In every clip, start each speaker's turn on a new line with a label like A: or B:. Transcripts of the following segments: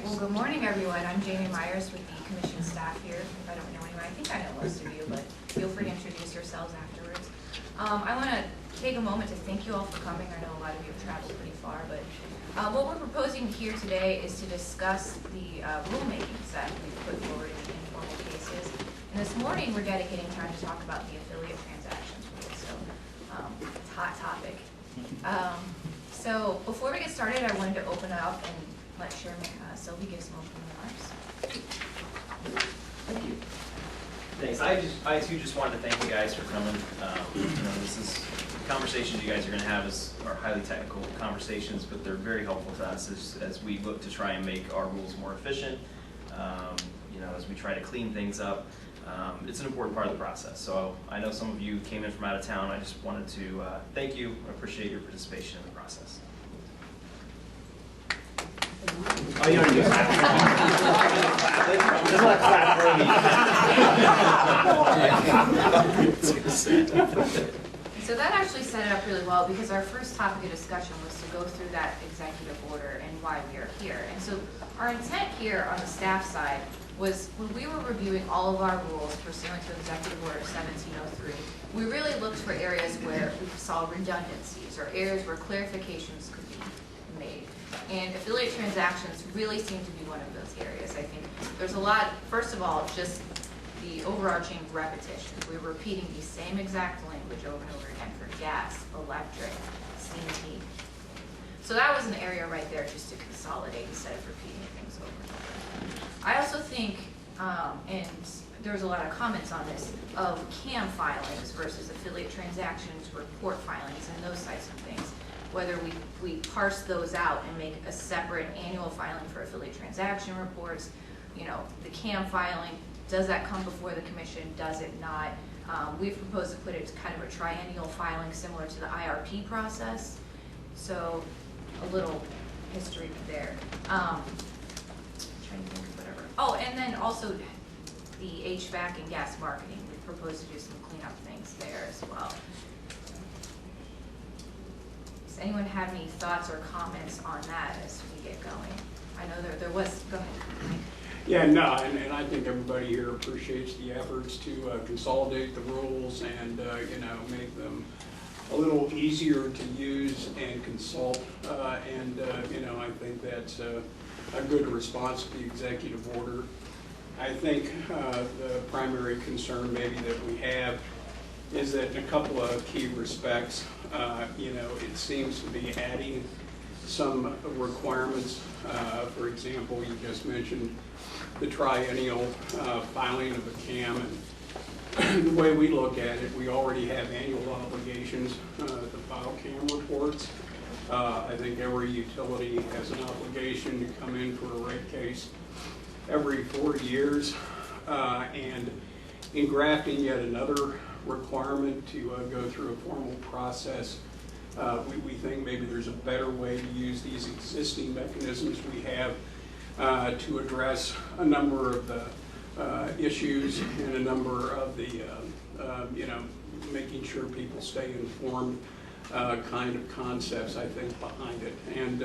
A: Well, good morning, everyone. I'm Jamie Myers with the commission staff here. If I don't know anyone, I think I know most of you, but feel free to introduce yourselves afterwards. I want to take a moment to thank you all for coming. I know a lot of you have traveled pretty far, but what we're proposing here today is to discuss the rulemakings that we've put forward in the informal cases. And this morning, we're dedicating time to talk about the affiliate transactions rule. So it's a hot topic. So before we get started, I wanted to open it up and let Chairman Sylvie give some opening remarks.
B: Thank you. Thanks. I too just wanted to thank you guys for coming. This is conversations you guys are going to have are highly technical conversations, but they're very helpful to us as we look to try and make our rules more efficient. As we try to clean things up, it's an important part of the process. So I know some of you came in from out of town. I just wanted to thank you. I appreciate your participation in the process. Oh, you already do that. Just like
A: So that actually set it up really well, because our first topic of discussion was to go through that executive order and why we are here. And so our intent here on the staff side was, when we were reviewing all of our rules pursuant to Executive Order 1703, we really looked for areas where we saw redundancies or areas where clarifications could be made. And affiliate transactions really seem to be one of those areas. I think there's a lot, first of all, just the overarching repetition. We're repeating the same exact language over and over again for gas, electric, steam heat. So that was an area right there just to consolidate instead of repeating things over and over. I also think, and there was a lot of comments on this, of CAM filings versus affiliate transactions, report filings, and those types of things. Whether we parse those out and make a separate annual filing for affiliate transaction reports, the CAM filing, does that come before the commission, does it not? We've proposed to put it kind of a triennial filing similar to the IRP process. So a little history there. Trying to think of whatever. Oh, and then also the HVAC and gas marketing. We've proposed to do some cleanup things there as well. Does anyone have any thoughts or comments on that as we get going? I know there was, go ahead, Mike.
C: Yeah, no, and I think everybody here appreciates the efforts to consolidate the rules and, make them a little easier to use and consult. I think that's a good response to the executive order. I think the primary concern maybe that we have is that in a couple of key respects, it seems to be adding some requirements. For example, you just mentioned the triennial filing of a CAM. And the way we look at it, we already have annual obligations to file CAM reports. I think every utility has an obligation to come in for a rate case every 4 years. And in grafting yet another requirement to go through a formal process, we think maybe there's a better way to use these existing mechanisms we have to address a number of the issues and a number of the, making sure people stay informed kind of concepts, I think, behind it. And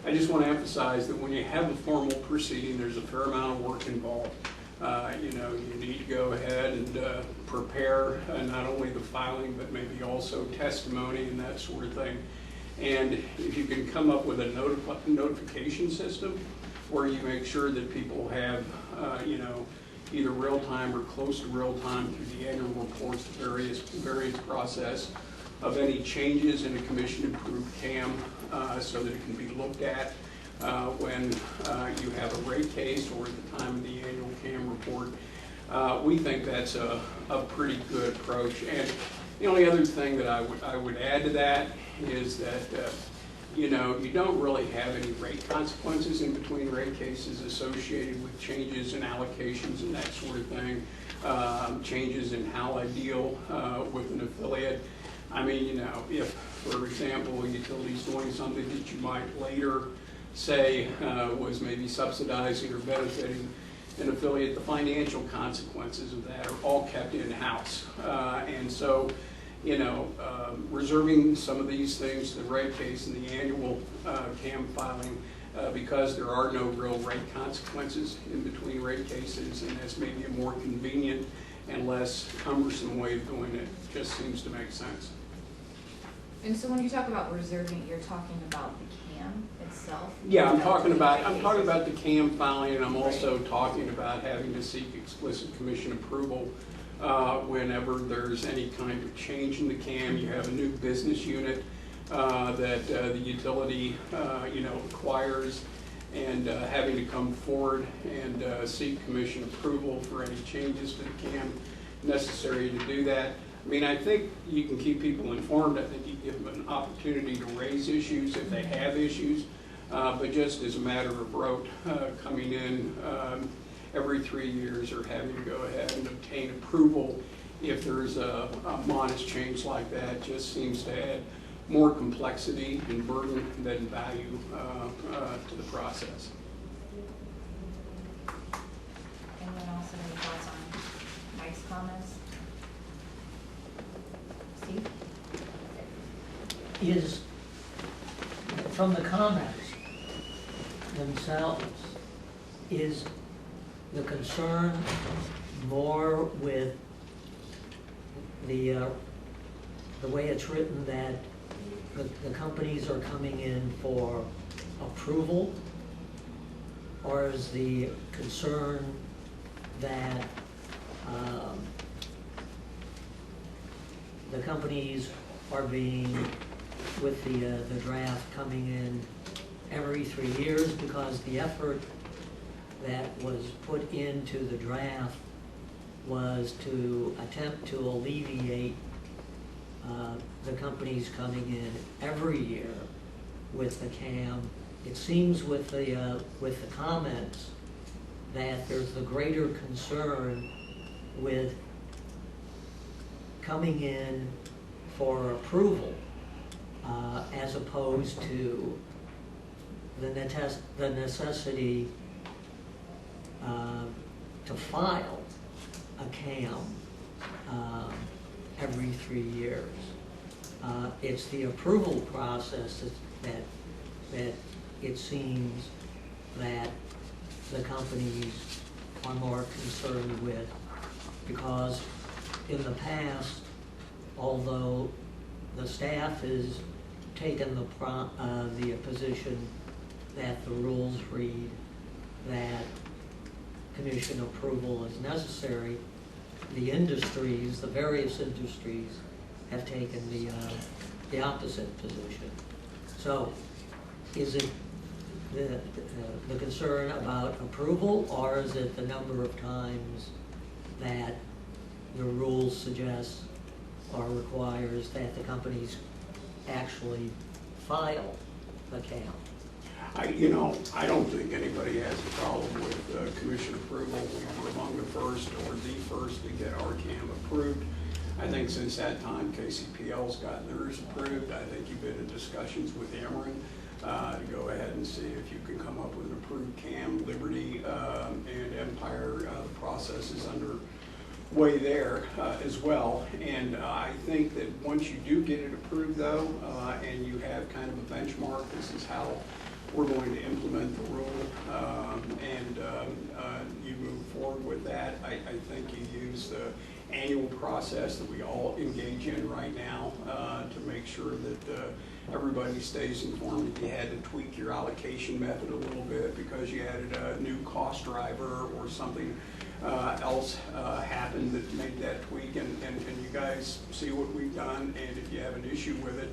C: I just want to emphasize that when you have a formal proceeding, there's a fair amount of work involved. You need to go ahead and prepare not only the filing, but maybe also testimony and that sort of thing. And if you can come up with a notification system where you make sure that people have, either real time or close to real time through the annual reports, the various process of any changes in a commission-approved CAM, so that it can be looked at when you have a rate case or at the time of the annual CAM report. We think that's a pretty good approach. And the only other thing that I would add to that is that you don't really have any rate consequences in between rate cases associated with changes in allocations and that sort of thing, changes in how I deal with an affiliate. I mean, if, for example, a utility's doing something that you might later say was maybe subsidizing or benefiting an affiliate, the financial consequences of that are all kept in-house. And so, reserving some of these things to the rate case and the annual CAM filing because there are no real rate consequences in between rate cases, and that's maybe a more convenient and less cumbersome way of doing it. Just seems to make sense.
A: And so when you talk about reserving, you're talking about the CAM itself?
C: Yeah, I'm talking about the CAM filing, and I'm also talking about having to seek explicit commission approval whenever there's any kind of change in the CAM. You have a new business unit that the utility, acquires, and having to come forward and seek commission approval for any changes to the CAM necessary to do that. I mean, I think you can keep people informed. I think you give them an opportunity to raise issues if they have issues. But just as a matter of rote, coming in every 3 years or having to go ahead and obtain approval if there's a modest change like that just seems to add more complexity and burden than value to the process.
A: Anyone else have any thoughts on Mike's comments? Steve?
D: Is, from the comments themselves, is the concern more with the way it's written that the companies are coming in for approval, or is the concern that the companies are being, with the draft coming in every 3 years, because the effort that was put into the draft was to attempt to alleviate the companies coming in every year with the CAM. It seems with the comments that there's the greater concern with coming in for approval as opposed to the necessity to file a CAM every 3 years. It's the approval process that it seems that the companies are more concerned with, because in the past, although the staff has taken the position that the rules read that commission approval is necessary, the industries, the various industries, have taken the opposite position. So, is it the concern about approval, or is it the number of times that the rules suggest or requires that the companies actually file the CAM?
C: I don't think anybody has a problem with commission approval. We were among the first or the first to get our CAM approved. I think since that time, KCPL's gotten theirs approved. I think you've been in discussions with Ameren to go ahead and see if you can come up with an approved CAM. Liberty and Empire, the process is underway there as well. And I think that once you do get it approved, though, and you have kind of a benchmark, this is how we're going to implement the rule, and you move forward with that. I think you use the annual process that we all engage in right now to make sure that everybody stays informed. If you had to tweak your allocation method a little bit because you added a new cost driver or something else happened that made that tweak, and you guys see what we've done, and if you have an issue with it,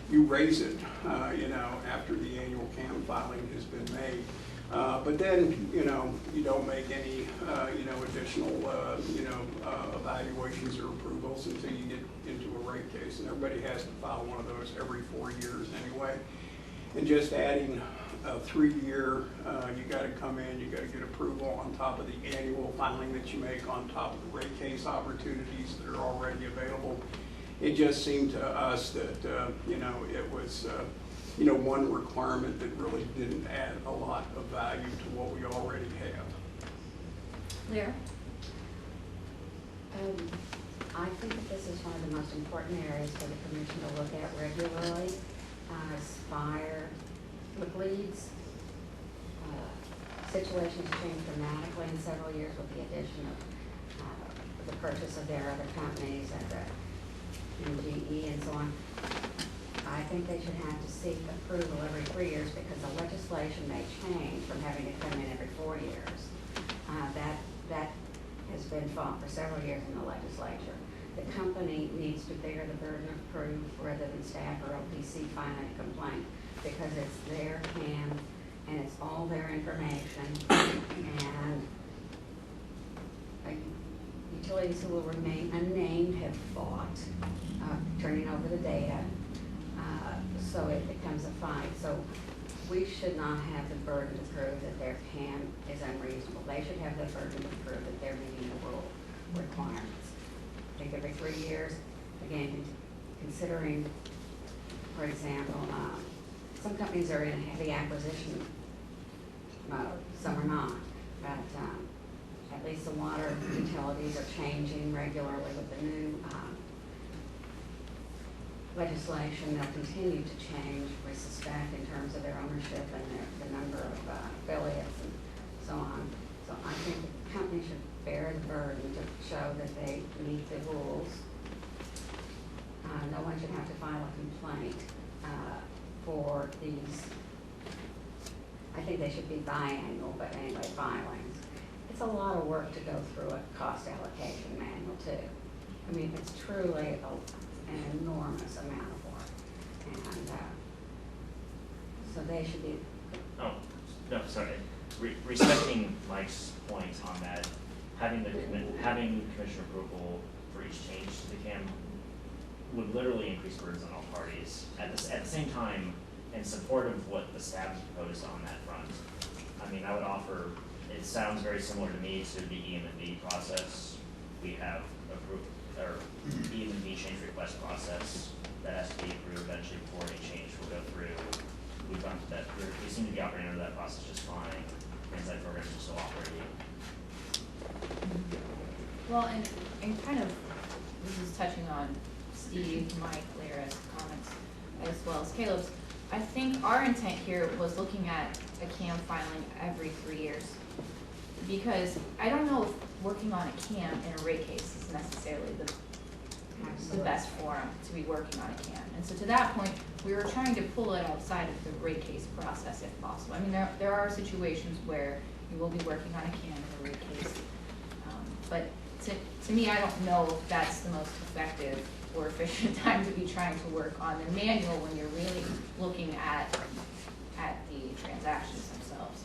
C: you raise it, after the annual CAM filing has been made. But then, you don't make any, additional, evaluations or approvals until you get into a rate case. And everybody has to file one of those every 4 years anyway. And just adding a 3-year, you gotta come in, you gotta get approval on top of the annual filing that you make, on top of the rate case opportunities that are already available. It just seemed to us that, it was, one requirement that really didn't add a lot of value to what we already have.
A: Lear?
E: I think that this is one of the most important areas for the commission to look at regularly. Spire leads situations change dramatically in several years with the addition of the purchase of their other companies and GE and so on. I think they should have to seek approval every 3 years because the legislation may change from having to come in every 4 years. That has been fought for several years in the legislature. The company needs to bear the burden of proof rather than staff or OPC filing a complaint because it's their CAM and it's all their information. And utilities who will remain unnamed have fought turning over the data. So it becomes a fight. So we should not have the burden to prove that their CAM is unreasonable. They should have the burden to prove that they're meeting the rule requirements. I think every 3 years, again, considering, for example, some companies are in heavy acquisition mode, some are not. But at least the water utilities are changing regularly with the new legislation. They'll continue to change, we suspect, in terms of their ownership and the number of affiliates and so on. So I think the company should bear the burden to show that they meet the rules. No one should have to file a complaint for these. I think they should be biannual, but anyway, filings. It's a lot of work to go through a cost allocation manual too. I mean, it's truly an enormous amount of work. And so they should be.
F: Oh, no, sorry. Respecting Mike's point on that, having commissioner approval for each change to the CAM would literally increase burdens on all parties. At the same time, in support of what the staff proposed on that front, I mean, I would offer, it sounds very similar to me to the EM&B process. We have approved, or EM&B change request process that has to be approved eventually before any change will go through. We've gone to that, we seem to be operating under that process just fine. Inside programs are still operating.
A: Well, and kind of, this is touching on Steve, Mike, Lyra's comments, as well as Caleb's. I think our intent here was looking at a CAM filing every 3 years. Because I don't know if working on a CAM in a rate case is necessarily the best forum to be working on a CAM. And so to that point, we were trying to pull it outside of the rate case process if possible. I mean, there are situations where you will be working on a CAM in a rate case. But to me, I don't know if that's the most effective or efficient time to be trying to work on the manual when you're really looking at the transactions themselves.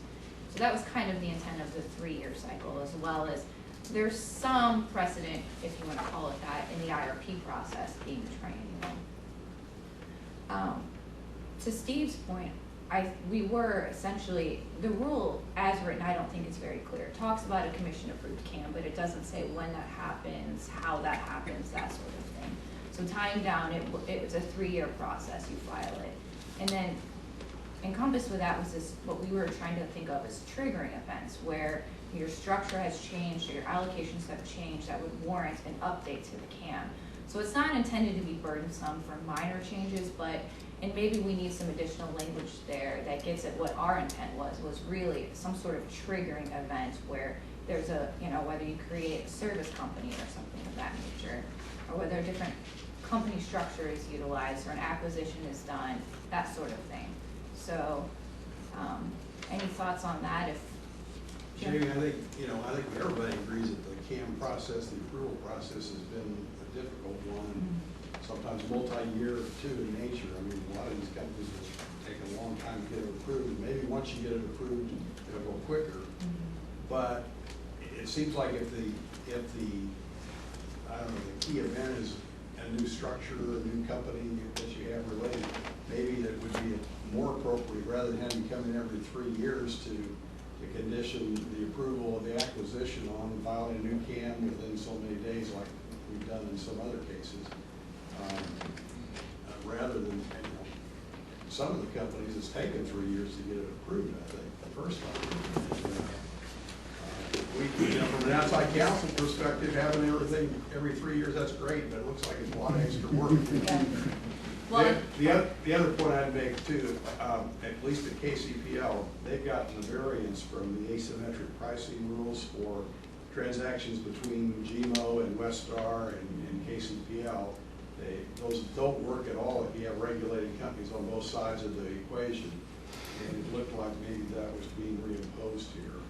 A: So that was kind of the intent of the 3-year cycle, as well as there's some precedent, if you want to call it that, in the IRP process being triennial. To Steve's point, we were essentially, the rule as written, I don't think it's very clear. It talks about a commission approved CAM, but it doesn't say when that happens, how that happens, that sort of thing. So tying down, it was a 3-year process, you file it. And then encompassed with that was this, what we were trying to think of as triggering events, where your structure has changed or your allocations have changed that would warrant an update to the CAM. So it's not intended to be burdensome for minor changes, and maybe we need some additional language there that gets at what our intent was really some sort of triggering event where there's whether you create a service company or something of that nature, or whether a different company structure is utilized or an acquisition is done, that sort of thing. So, any thoughts on that?
G: Jamie, I think everybody agrees that the CAM process, the approval process, has been a difficult one, sometimes multi-year too in nature. I mean, a lot of these companies will take a long time to get it approved. Maybe once you get it approved, it'll go quicker. But it seems like if the key event is a new structure, a new company that you have related, maybe that would be more appropriate rather than having you come in every 3 years to condition the approval of the acquisition on filing a new CAM within so many days like we've done in some other cases. Rather than, some of the companies, it's taken 3 years to get it approved, I think, the first time. From an outside counsel perspective, having everything every 3 years, that's great, but it looks like it's a lot of extra work.
A: Well,
G: The other point I'd make too, at least at KCPL, they've gotten a variance from the asymmetric pricing rules for transactions between GMO and Westar and KCPL. Those don't work at all if you have regulated companies on both sides of the equation. And it looked like maybe that was being reimposed here.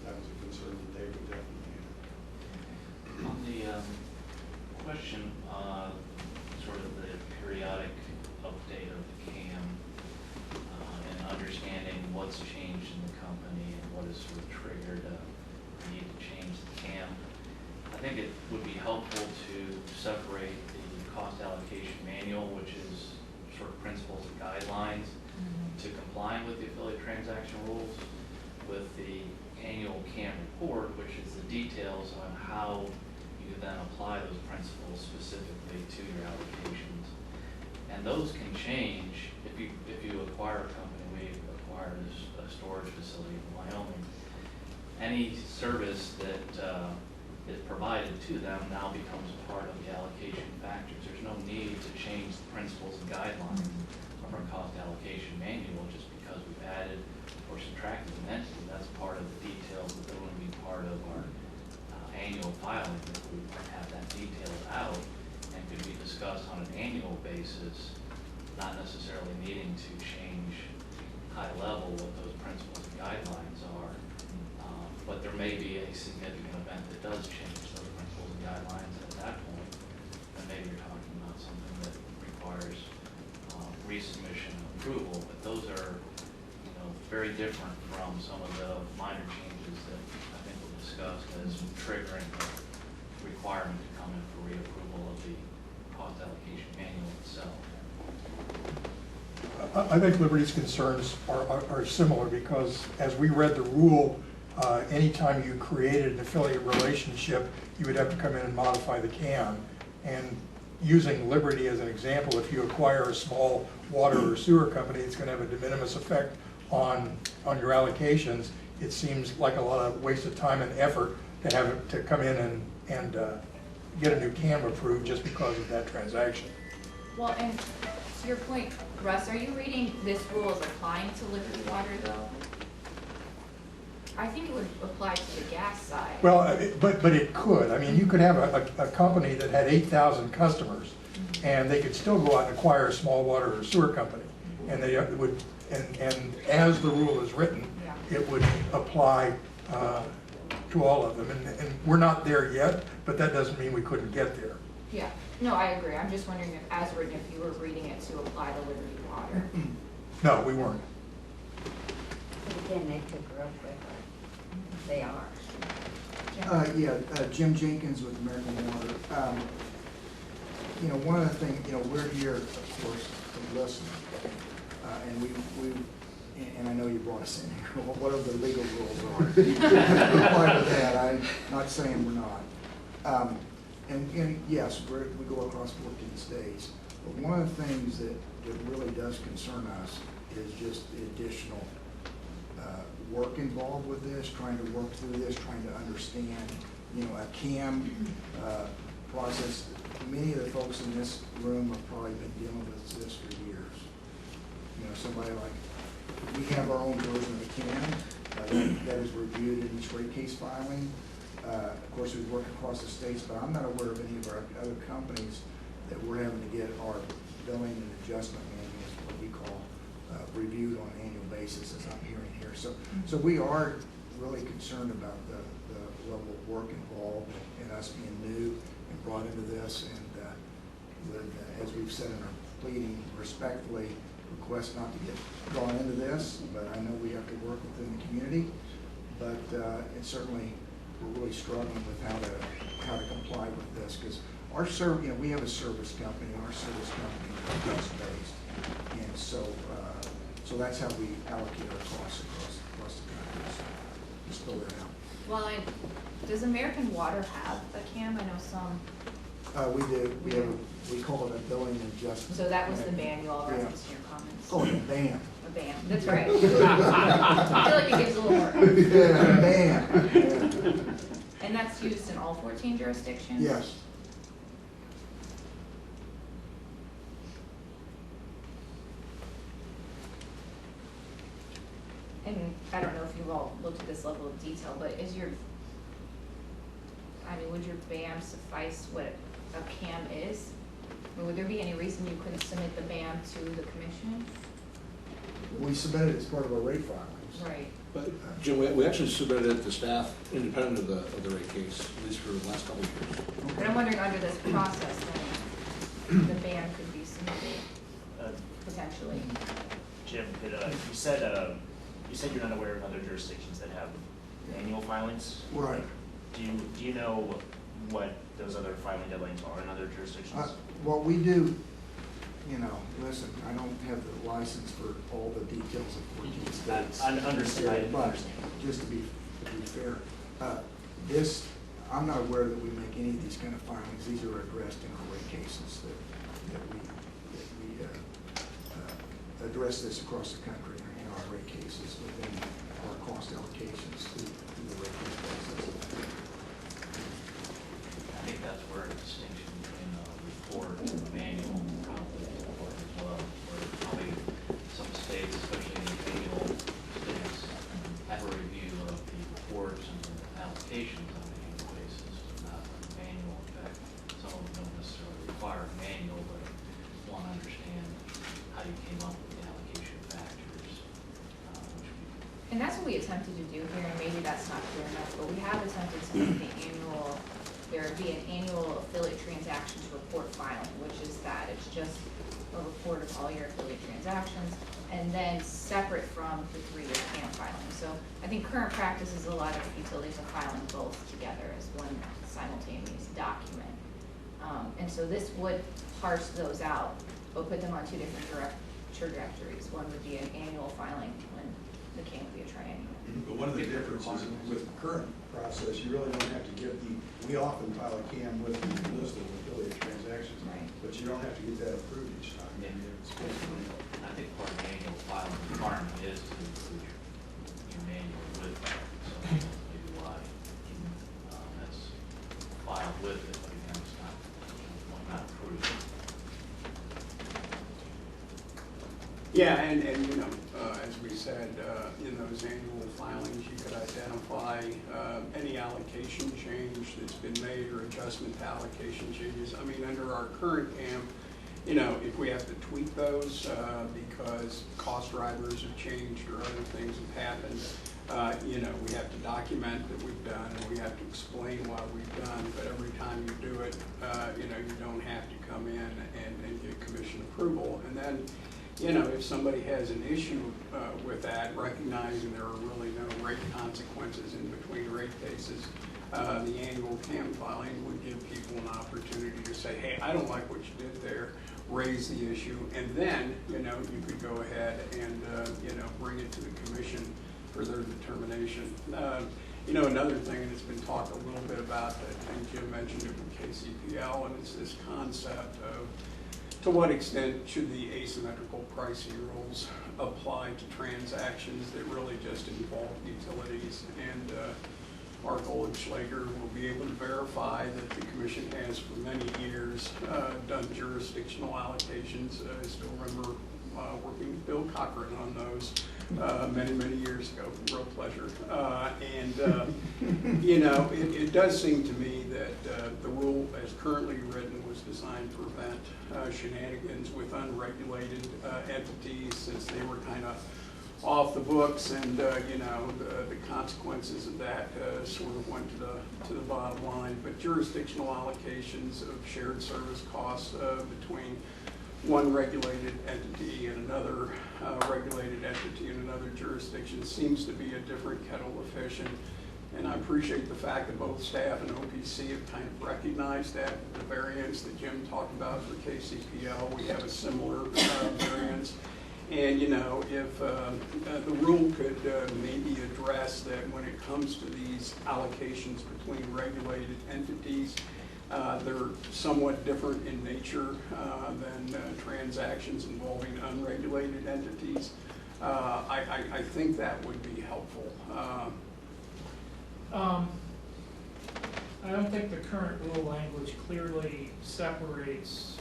G: That was a concern that they would definitely have.
H: On the question, sort of the periodic update of the CAM and understanding what's changed in the company and what has sort of triggered a need to change the CAM, I think it would be helpful to separate the cost allocation manual, which is sort of principles and guidelines to complying with the affiliate transaction rules, with the annual CAM report, which is the details on how you then apply those principles specifically to your allocations. And those can change if you acquire a company. We acquired a storage facility in Wyoming. Any service that is provided to them now becomes part of the allocation factors. There's no need to change the principles and guidelines of our cost allocation manual just because we've added or subtracted an entity. That's part of the details that are going to be part of our annual filing. That we have that detailed out and could be discussed on an annual basis, not necessarily needing to change high level what those principles and guidelines are. But there may be a significant event that does change those principles and guidelines, and at that point, then maybe you're talking about something that requires resubmission and approval. But those are, very different from some of the minor changes that I think were discussed as triggering the requirement to come in for reapproval of the cost allocation manual itself.
I: I think Liberty's concerns are similar because as we read the rule, anytime you created an affiliate relationship, you would have to come in and modify the CAM. And using Liberty as an example, if you acquire a small water or sewer company, it's going to have a de minimis effect on your allocations. It seems like a lot of waste of time and effort to have it to come in and get a new CAM approved just because of that transaction.
A: well, and to your point, Russ, are you reading this rule as applying to Liberty Water though? I think it would apply to the gas side.
I: Well, but it could. I mean, you could have a company that had 8,000 customers, and they could still go out and acquire a small water or sewer company, and they would. And as the rule is written, it would apply to all of them. And we're not there yet, but that doesn't mean we couldn't get there.
A: Yeah, no, I agree. I'm just wondering if, as written, if you were reading it to apply to Liberty Water.
I: No, we weren't.
E: But again, they could grow quickly. They are.
J: Jim Jenkins with American Water. One of the things, we're here, of course, to listen. And and I know you brought us in here, whatever the legal rules are. Apply to that. I'm not saying we're not. And yes, we go across 14 states. But one of the things that really does concern us is just the additional work involved with this, trying to work through this, trying to understand, a CAM process. Many of the folks in this room have probably been dealing with this for years. Somebody like, we have our own version of the CAM that is reviewed in each rate case filing. Of course, we work across the states, but I'm not aware of any of our other companies that we're having to get our billing and adjustment manuals, what we call, reviewed on an annual basis, as I'm hearing here. So we are really concerned about the level of work involved and us being new and brought into this. And as we've said in our pleading, respectfully request not to get drawn into this, but I know we have to work within the community. But it's certainly, we're really struggling with how to comply with this, because our we have a service company. Our service company is cost-based, and so that's how we allocate our costs across the country. So just throw that out.
A: Well, does American Water have a CAM? I know some.
J: We do. We call it a billing adjustment.
A: So that was the manual reference to your comments.
J: Oh, yeah, BAM.
A: A BAM. That's right. I feel like it gives a little more.
J: Yeah, BAM. Yeah.
A: And that's used in all 14 jurisdictions?
J: Yes.
A: and I don't know if you've all looked at this level of detail, but would your BAM suffice what a CAM is? Would there be any reason you couldn't submit the BAM to the commission?
J: We submitted it as part of our rate filings.
A: Right.
K: But Jim, we actually submitted it to staff independent of the rate case, at least for the last couple of years.
A: But I'm wondering, under this process, then, the BAM could be submitted, potentially.
F: Jim, you said you're not aware of other jurisdictions that have annual filings?
J: Right.
F: Do you know what those other filing deadlines are in other jurisdictions?
J: What we do, listen, I don't have the license for all the details of 14 states.
F: I understand.
J: But just to be fair, I'm not aware that we make any of these kind of filings. These are addressed in our rate cases that we address this across the country in our rate cases within our cost allocations through the rate case process.
H: I think that's where a distinction between a report and a manual probably is important as well, where probably some states, especially in the annual states, have a review of the reports and the allocations on an annual basis, not a manual. In fact, some of them don't necessarily require a manual, but want to understand how you came up with the allocation factors, which we.
A: And that's what we attempted to do here, and maybe that's not clear enough, but we have attempted to make there would be an annual affiliate transactions report filing, which is that it's just a report of all your affiliate transactions, and then separate from the 3-year CAM filing. So I think current practice is a lot of utilities are filing both together as one simultaneous document. And so this would parse those out, but put them on 2 different trajectories. One would be an annual filing, when the CAM would be a triennial.
G: But one of the differences with the current process, you really don't have to get we often file a CAM with the list of affiliate transactions,
A: Right.
G: but you don't have to get that approved each time.
H: Yeah. I think part of the annual filing requirement is to include your manual with that, so that's maybe why that's filed with it, but again, it's not approved.
C: Yeah, and as we said, in those annual filings, you could identify any allocation change that's been made or adjustment to allocation changes. I mean, under our current CAM, if we have to tweak those because cost drivers have changed or other things have happened, we have to document that we've done and we have to explain why we've done. But every time you do it, you don't have to come in and get commission approval. And then, if somebody has an issue with that, recognizing there are really no rate consequences in between rate cases, the annual CAM filing would give people an opportunity to say, hey, I don't like what you did there, raise the issue, and then, you could go ahead and, bring it to the commission for their determination. Another thing, and it's been talked a little bit about, I think Jim mentioned it with KCPL, and it's this concept of to what extent should the asymmetrical pricing rules apply to transactions that really just involve utilities? And Mark Olenschlager will be able to verify that the commission has for many years done jurisdictional allocations. I still remember working with Bill Cochran on those many years ago. Real pleasure. It does seem to me that the rule as currently written was designed to prevent shenanigans with unregulated entities, since they were kind of off the books, and the consequences of that sort of went to the bottom line. But jurisdictional allocations of shared service costs between one regulated entity and another regulated entity in another jurisdiction seems to be a different kettle of fish. And I appreciate the fact that both staff and OPC have kind of recognized that. The variance that Jim talked about for KCPL, we have a similar variance. And if the rule could maybe address that when it comes to these allocations between regulated entities, they're somewhat different in nature than transactions involving unregulated entities. I think that would be helpful.
L: I don't think the current rule language clearly separates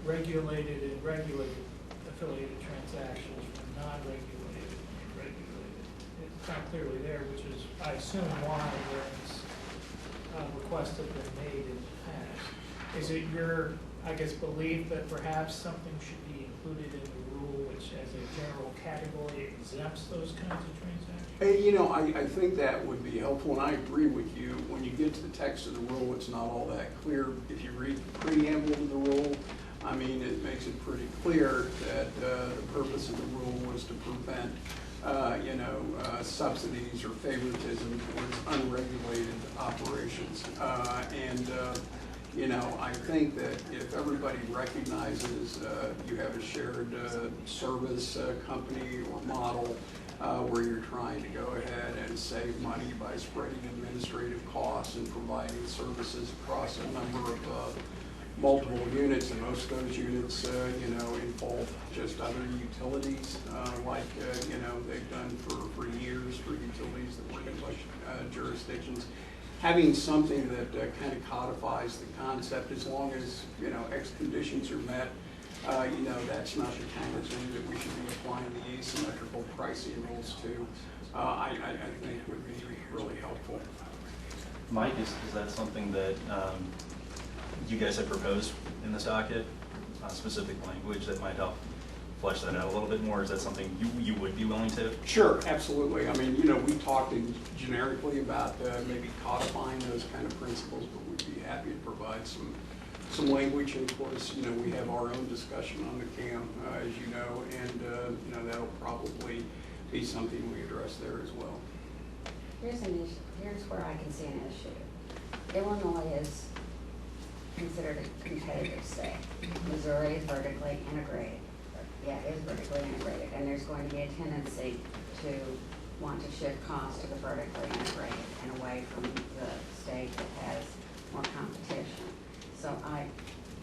L: regulated and regulated affiliated transactions from non-regulated and regulated. not clearly there, which is, I assume, why variance requests have been made in the past. Is it your, I guess, belief that perhaps something should be included in the rule which as a general category exempts those kinds of transactions?
C: Hey, you know, I think that would be helpful, and I agree with you. When you get to the text of the rule, it's not all that clear. If you read the preamble to the rule, I mean, it makes it pretty clear that the purpose of the rule was to prevent, subsidies or favoritism towards unregulated operations. I think that if everybody recognizes you have a shared service company or model where you're trying to go ahead and save money by spreading administrative costs and providing services across a number of multiple units, and most of those units, involve just other utilities, they've done for years for utilities that work in such jurisdictions. Having something that kind of codifies the concept, as long as, X conditions are met, that's not the kind of thing that we should be applying the asymmetrical pricing rules to, I think would be really helpful.
M: Mike, is that something that you guys have proposed in this docket, specific language that might help flesh that out a little bit more? Is that something you would be willing to?
C: Sure, absolutely. I mean, we talked generically about maybe codifying those kind of principles, but we'd be happy to provide some language. And of course, we have our own discussion on the CAM, as you know, and that'll probably be something we address there as well.
E: Here's an issue. Here's where I can see an issue. Illinois is considered a competitive state. Missouri is vertically integrated. Yeah, it is vertically integrated, and there's going to be a tendency to want to shift costs to the vertically integrated and away from the state that has more competition. So I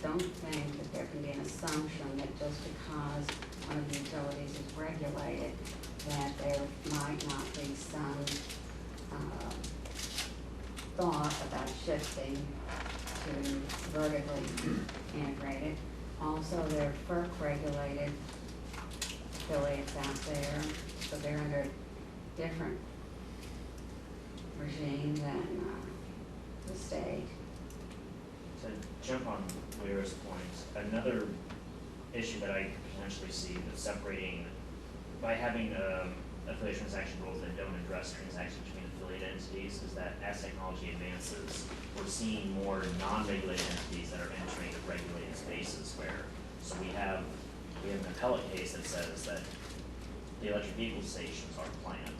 E: don't think that there can be an assumption that just because one of the utilities is regulated, that there might not be some thought about shifting to vertically integrated. Also, there are FERC regulated affiliates out there, so they're under a different regime than the state.
F: To jump on Lyra's point, another issue that I could potentially see that's separating, by having affiliate transaction rules that don't address transactions between affiliate entities, is that as technology advances, we're seeing more non-regulated entities that are entering the regulated spaces so we have an appellate case that says that the electric vehicle stations are planned,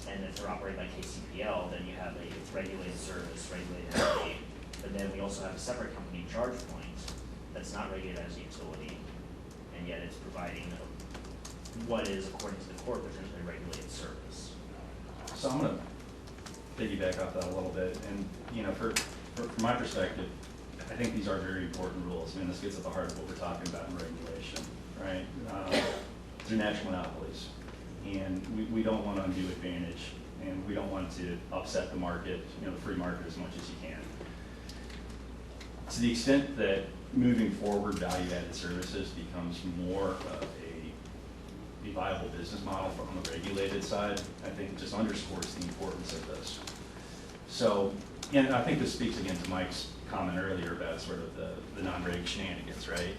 F: and if they're operated by KCPL, then you have a regulated service, regulated entity, but then we also have a separate company, ChargePoint, that's not regulated as a utility, and yet it's providing what is, according to the court, potentially regulated service.
M: So I'm going to piggyback off that a little bit, and from my perspective, I think these are very important rules. I mean, this gets at the heart of what we're talking about in regulation, right? They're natural monopolies, and we don't want undue advantage, and we don't want to upset the market, the free market, as much as you can. To the extent that moving forward, value-added services becomes more of a viable business model on the regulated side, I think it just underscores the importance of this. So, and I think this speaks again to Mike's comment earlier about sort of the non-reg shenanigans, right?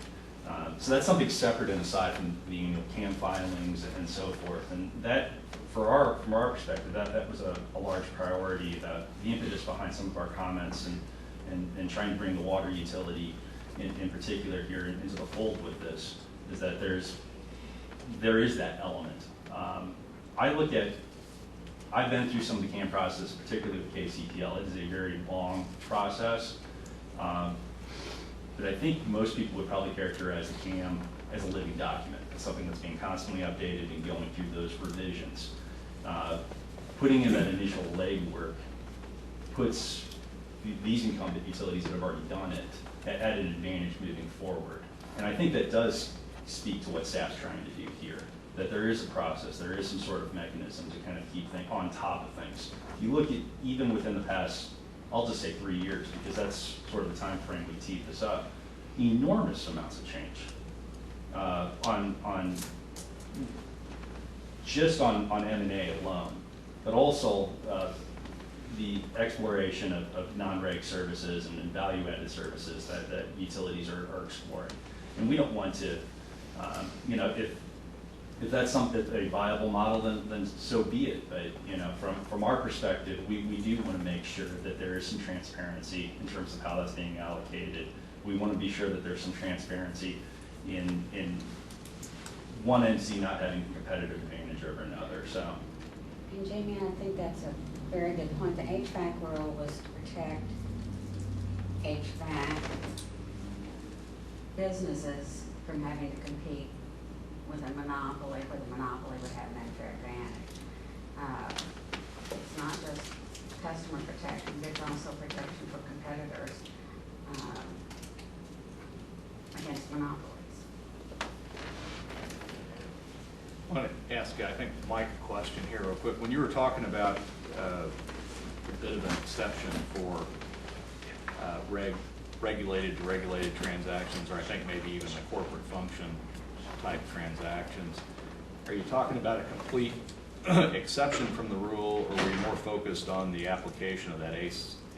M: So that's something separate and aside from the annual CAM filings and so forth. And that, from our perspective, that was a large priority. The impetus behind some of our comments and trying to bring the water utility in particular here into the fold with this is that there is that element. I've been through some of the CAM process, particularly with KCPL. It is a very long process. But I think most people would probably characterize the CAM as a living document. It's something that's being constantly updated and going through those revisions. Putting in that initial legwork puts these incumbent utilities that have already done it at an advantage moving forward. And I think that does speak to what staff's trying to do here, that there is a process, there is some sort of mechanism to kind of keep things on top of things. If you look at even within the past, I'll just say 3 years, because that's sort of the time frame we teed this up, enormous amounts of change on M&A alone. but also the exploration of non-reg services and value-added services that utilities are exploring. And we don't want to, you know, if that's something, a viable model, then so be it. But, you know, from our perspective, we do want to make sure that there is some transparency in terms of how that's being allocated. We want to be sure that there's some transparency in one entity not having a competitive advantage over another, so.
E: And Jamie, I think that's a very good point. The HVAC rule was to protect HVAC businesses from having to compete with a monopoly, where the monopoly would have an unfair advantage. It's not just customer protection, it's also protection for competitors against monopolies.
N: I want to ask, I think, Mike a question here real quick. When you were talking about a bit of an exception for regulated to regulated transactions, or I think maybe even the corporate function type transactions, are you talking about a complete exception from the rule, or were you more focused on the application of that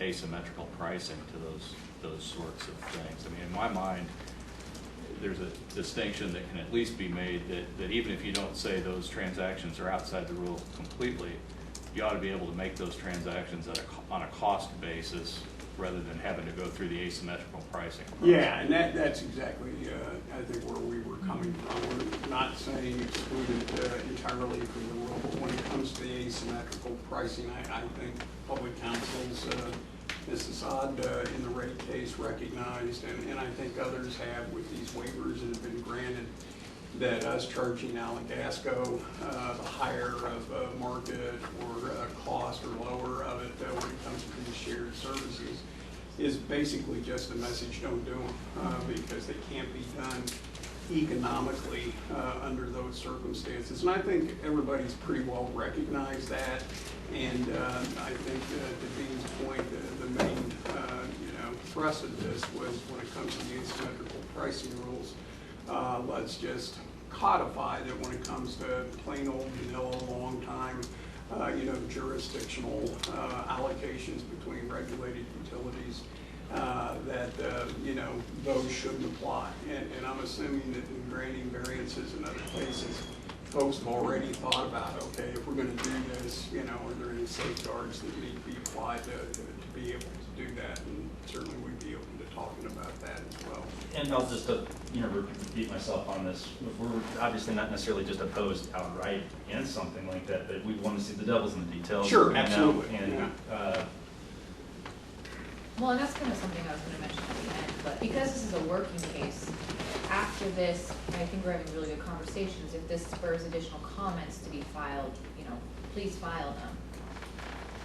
N: asymmetrical pricing to those sorts of things? I mean, in my mind, there's a distinction that can at least be made that even if you don't say those transactions are outside the rule completely, you ought to be able to make those transactions on a cost basis rather than having to go through the asymmetrical pricing process.
C: Yeah, and that's exactly, I think, where we were coming from. We're not saying exclude it entirely from the rule, but when it comes to the asymmetrical pricing, I think public counsel's Ms. Assad in the rate case recognized, and I think others have with these waivers that have been granted, that us charging Alagasco the higher of market or cost or lower of it when it comes to these shared services is basically just a message, don't do them, because they can't be done economically under those circumstances. And I think everybody's pretty well recognized that. And I think to Dean's point, the main thrust of this was when it comes to the asymmetrical pricing rules, let's just codify that when it comes to plain old vanilla, long time, jurisdictional allocations between regulated utilities, that those shouldn't apply. And I'm assuming that in granting variances in other places, folks have already thought about, okay, if we're going to do this, are there any safeguards that need to be applied to be able to do that? And certainly we'd be open to talking about that as well.
M: And I'll just, repeat myself on this. We're obviously not necessarily just opposed outright against something like that, but we want to see the devil's in the details.
C: Sure, absolutely.
M: And,
A: Well, and that's kind of something I was going to mention at the end, but because this is a working case, after this, I think we're having really good conversations. If this spurs additional comments to be filed, please file them.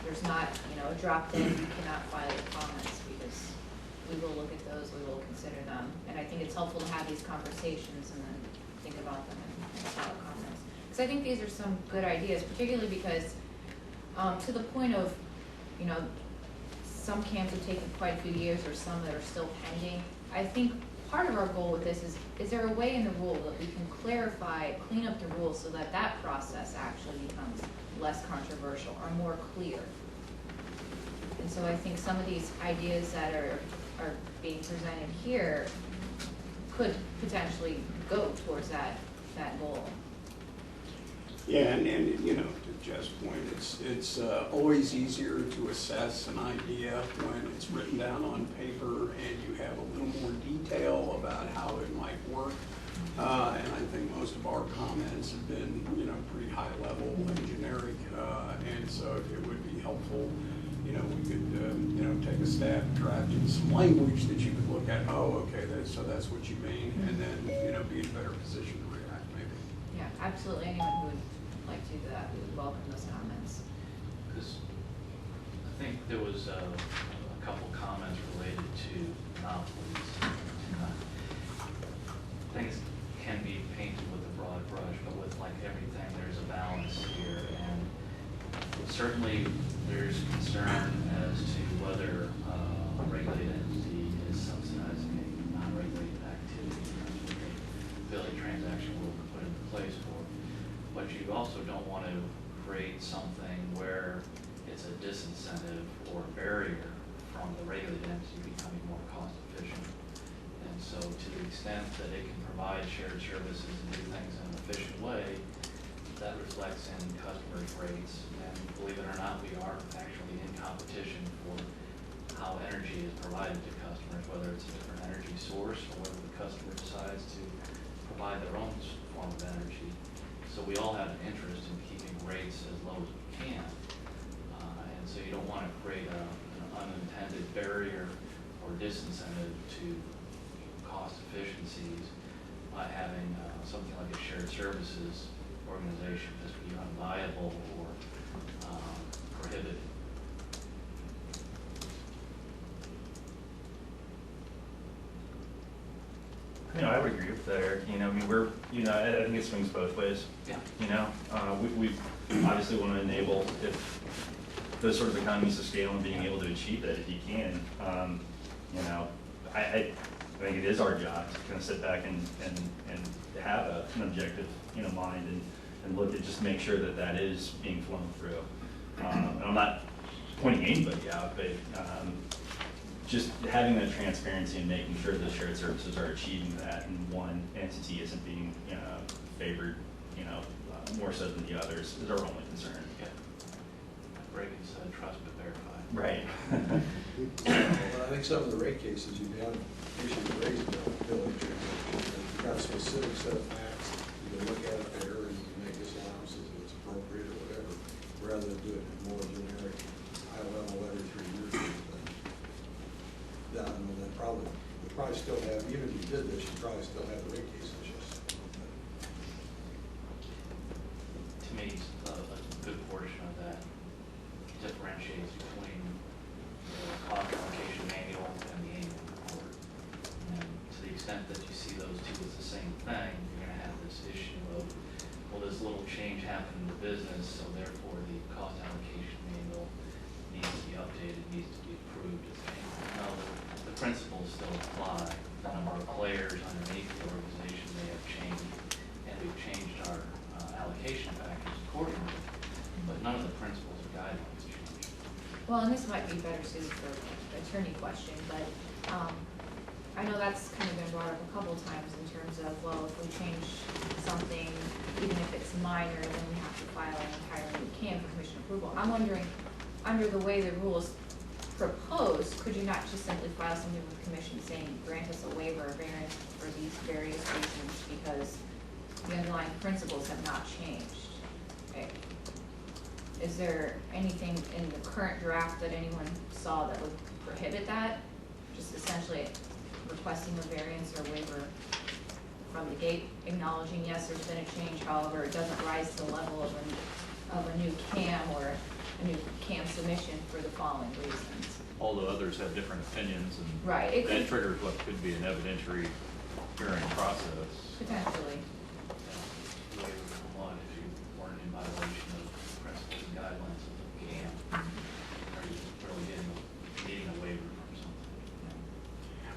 A: There's not, a drop dead, you cannot file your comments, because we will look at those, we will consider them. And I think it's helpful to have these conversations and then think about them and file comments. Because I think these are some good ideas, particularly because to the point of, some camps have taken quite a few years or some that are still pending. I think part of our goal with this is there a way in the rule that we can clarify, clean up the rules so that that process actually becomes less controversial or more clear? And so I think some of these ideas that are being presented here could potentially go towards that goal.
C: Yeah, and to Jeff's point, it's always easier to assess an idea when it's written down on paper and you have a little more detail about how it might work. And I think most of our comments have been, pretty high level and generic. And so it would be helpful, we could, take a stab at drafting some language that you could look at. Oh, okay, so that's what you mean, and then, be in a better position to react, maybe.
A: Yeah, absolutely. Anyone who would like to do that, we would welcome those comments.
H: Because I think there was a couple comments related to monopolies. Things can be painted with a broad brush, but with like everything, there's a balance here. And certainly there's concern as to whether a regulated entity is subsidizing a non-regulated activity. That's what the affiliate transaction rule put into place for. But you also don't want to create something where or barrier from the regulated entity becoming more cost efficient. And so to the extent that it can provide shared services and do things in an efficient way, that reflects in customers' rates. And believe it or not, we are actually in competition for how energy is provided to customers, whether it's a different energy source or whether the customer decides to provide their own form of energy. So we all have an interest in keeping rates as low as we can. And so you don't want to create an unintended barrier or disincentive to cost efficiencies by having something like a shared services organization just be unviable or prohibited.
M: I would agree with that, Eric. I mean, I think it swings both ways.
H: Yeah.
M: We obviously want to enable if those sort of economies of scale and being able to achieve that if you can. I think it is our job to kind of sit back and have an objective, mind and look at just make sure that that is being flown through. And I'm not pointing anybody out, but just having that transparency and making sure the shared services are achieving that and one entity isn't being favored, more so than the others is our only concern.
H: Yeah. Reagan said trust but verify.
M: Right.
G: Well, I think some of the rate cases you have issues raised in the village. You've got a specific set of facts. You can look at it there and you can make disallowances if it's appropriate or whatever, rather than do it in more generic, high level every 3 years. Yeah, I mean, we'll probably still have, even if you did this, you'd probably still have the rate case issues.
H: To me, a good portion of that differentiates between the cost allocation manual and the annual report. And to the extent that you see those two as the same thing, you're going to have this issue of, well, this little change happened in the business, so therefore the cost allocation manual needs to be updated, needs to be approved. No, the principles still apply. The number of players underneath the organization may have changed, and we've changed our allocation factors accordingly, but none of the principles or guidelines change.
A: Well, and this might be better suited for an attorney question, but I know that's kind of been brought up a couple of times in terms of, well, if we change something, even if it's minor, then we have to file an entirely new CAM for commission approval. I'm wondering, under the way the rules proposed, could you not just simply file something with the commission saying, grant us a waiver or variance for these various reasons because the underlying principles have not changed? Okay. Is there anything in the current draft that anyone saw that would prohibit that? Just essentially requesting a variance or waiver from the gate, acknowledging, yes, there's been a change, however, it doesn't rise to the level of a new CAM or a new CAM submission for the following reasons.
N: Although others have different opinions, and
A: Right.
N: that triggers what could be an evidentiary hearing process.
A: Potentially.
H: Waiver from what if you weren't in violation of principles and guidelines of the CAM? Are you really getting a waiver from something?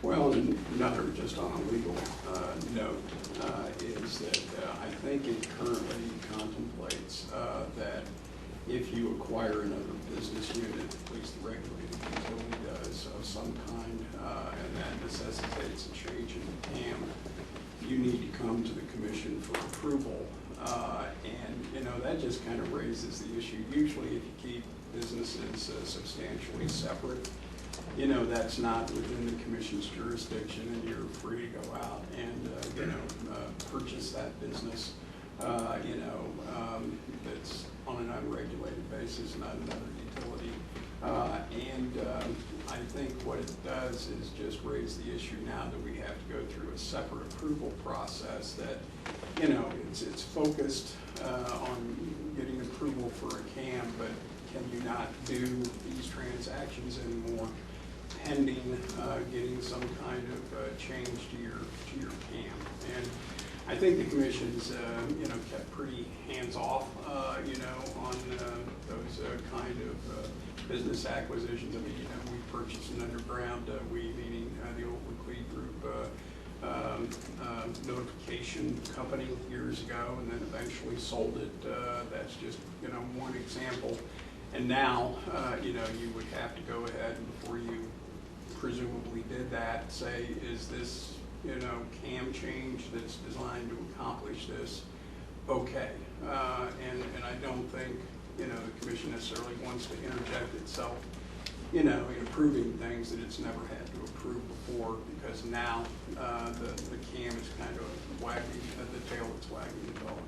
C: Well, another, just on a legal note, is that I think it currently contemplates that if you acquire another business unit, at least the regulated utility does, of some kind, and that necessitates a change in the CAM, you need to come to the commission for approval. And, that just kind of raises the issue. Usually if you keep businesses substantially separate, that's not within the commission's jurisdiction, and you're free to go out and, purchase that business, that's on an unregulated basis, not another utility. I think what it does is just raise the issue now that we have to go through a separate approval process that, it's focused on getting approval for a CAM, but can you not do these transactions anymore pending getting some kind of change to your CAM? And I think the commission's, kept pretty hands-off, on those kind of business acquisitions. I mean, we purchased an underground, we meaning the old Liquid Group notification company years ago, and then eventually sold it. That's just, one example. And now, you know, you would have to go ahead and before you presumably did that, say, is this, you know, cam change that's designed to accomplish this okay? And I don't think, you know, the commission necessarily wants to interject itself, you know, in approving things that it's never had to approve before, because now the cam is kind of wagging, the tail that's wagging the dog.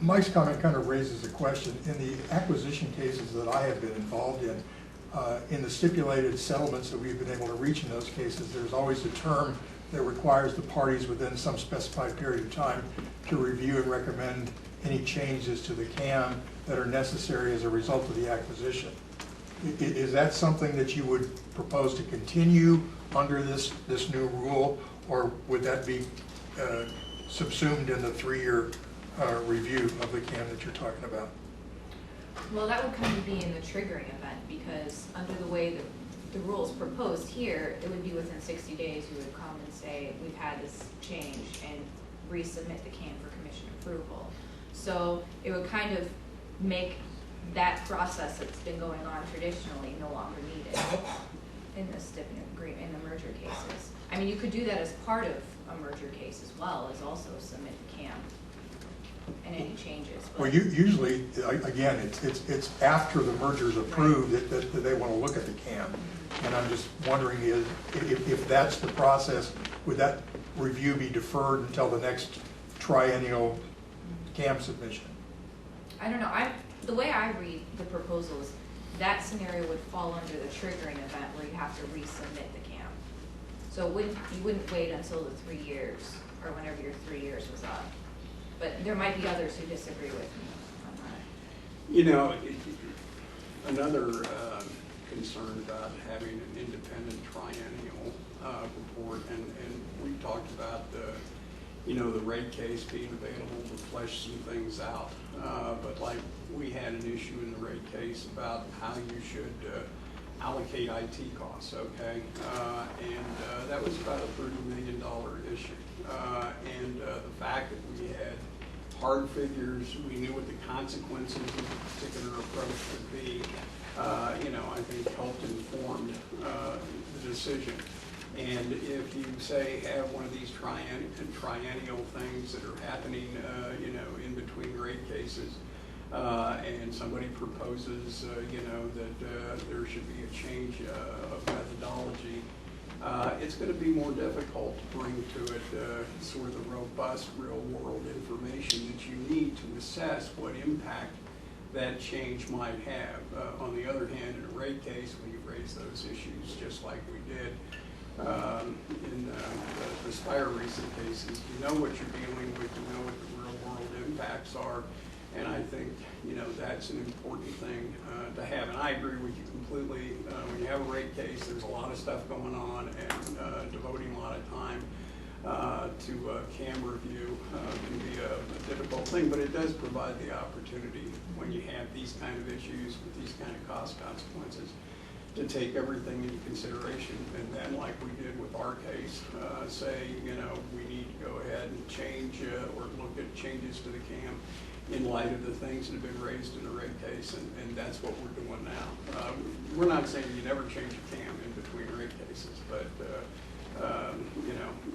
I: Mike's comment kind of raises a question. In the acquisition cases that I have been involved in the stipulated settlements that we've been able to reach in those cases, there's always a term that requires the parties within some specified period of time to review and recommend any changes to the CAM that are necessary as a result of the acquisition. Is that something that you would propose to continue under this new rule, or would that be subsumed in the 3-year review of the CAM that you're talking about?
A: Well, that would kind of be in the triggering event, because under the way the rules proposed here, it would be within 60 days you would come and say, we've had this change, and resubmit the CAM for commission approval. So it would kind of make that process that's been going on traditionally no longer needed in the stipulated agreement, in the merger cases. I mean, you could do that as part of a merger case as well, as also submit the CAM and any changes. But
I: Well, usually, again, it's after the merger's approved that they want to look at the CAM. And I'm just wondering if that's the process, would that review be deferred until the next triennial CAM submission?
A: I don't know. The way I read the proposal is that scenario would fall under the triggering event where you have to resubmit the CAM. So you wouldn't wait until the 3 years or whenever your 3 years was up. But there might be others who disagree with me on that.
C: You know, another concern about having an independent triennial report, and we talked about the rate case being available to flesh some things out. But like we had an issue in the rate case about how you should allocate IT costs, okay? And that was about a $30 million issue. And the fact that we had hard figures, we knew what the consequences of a particular approach would be, I think helped inform the decision. And if you say have one of these triennial things that are happening, in between rate cases, and somebody proposes, that there should be a change of methodology, it's going to be more difficult to bring to it sort of the robust real-world information that you need to assess what impact that change might have. On the other hand, in a rate case, when you raise those issues, just like we did in the Spire recent cases, you know what you're dealing with, you know what the real-world impacts are, and I think, that's an important thing to have. And I agree with you completely. When you have a rate case, there's a lot of stuff going on, and devoting a lot of time to CAM review can be a difficult thing, but it does provide the opportunity when you have these kind of issues with these kind of cost consequences to take everything into consideration, and then like we did with our case, say, we need to go ahead and change or look at changes to the CAM in light of the things that have been raised in the rate case, and that's what we're doing now. We're not saying you never change a CAM in between rate cases, but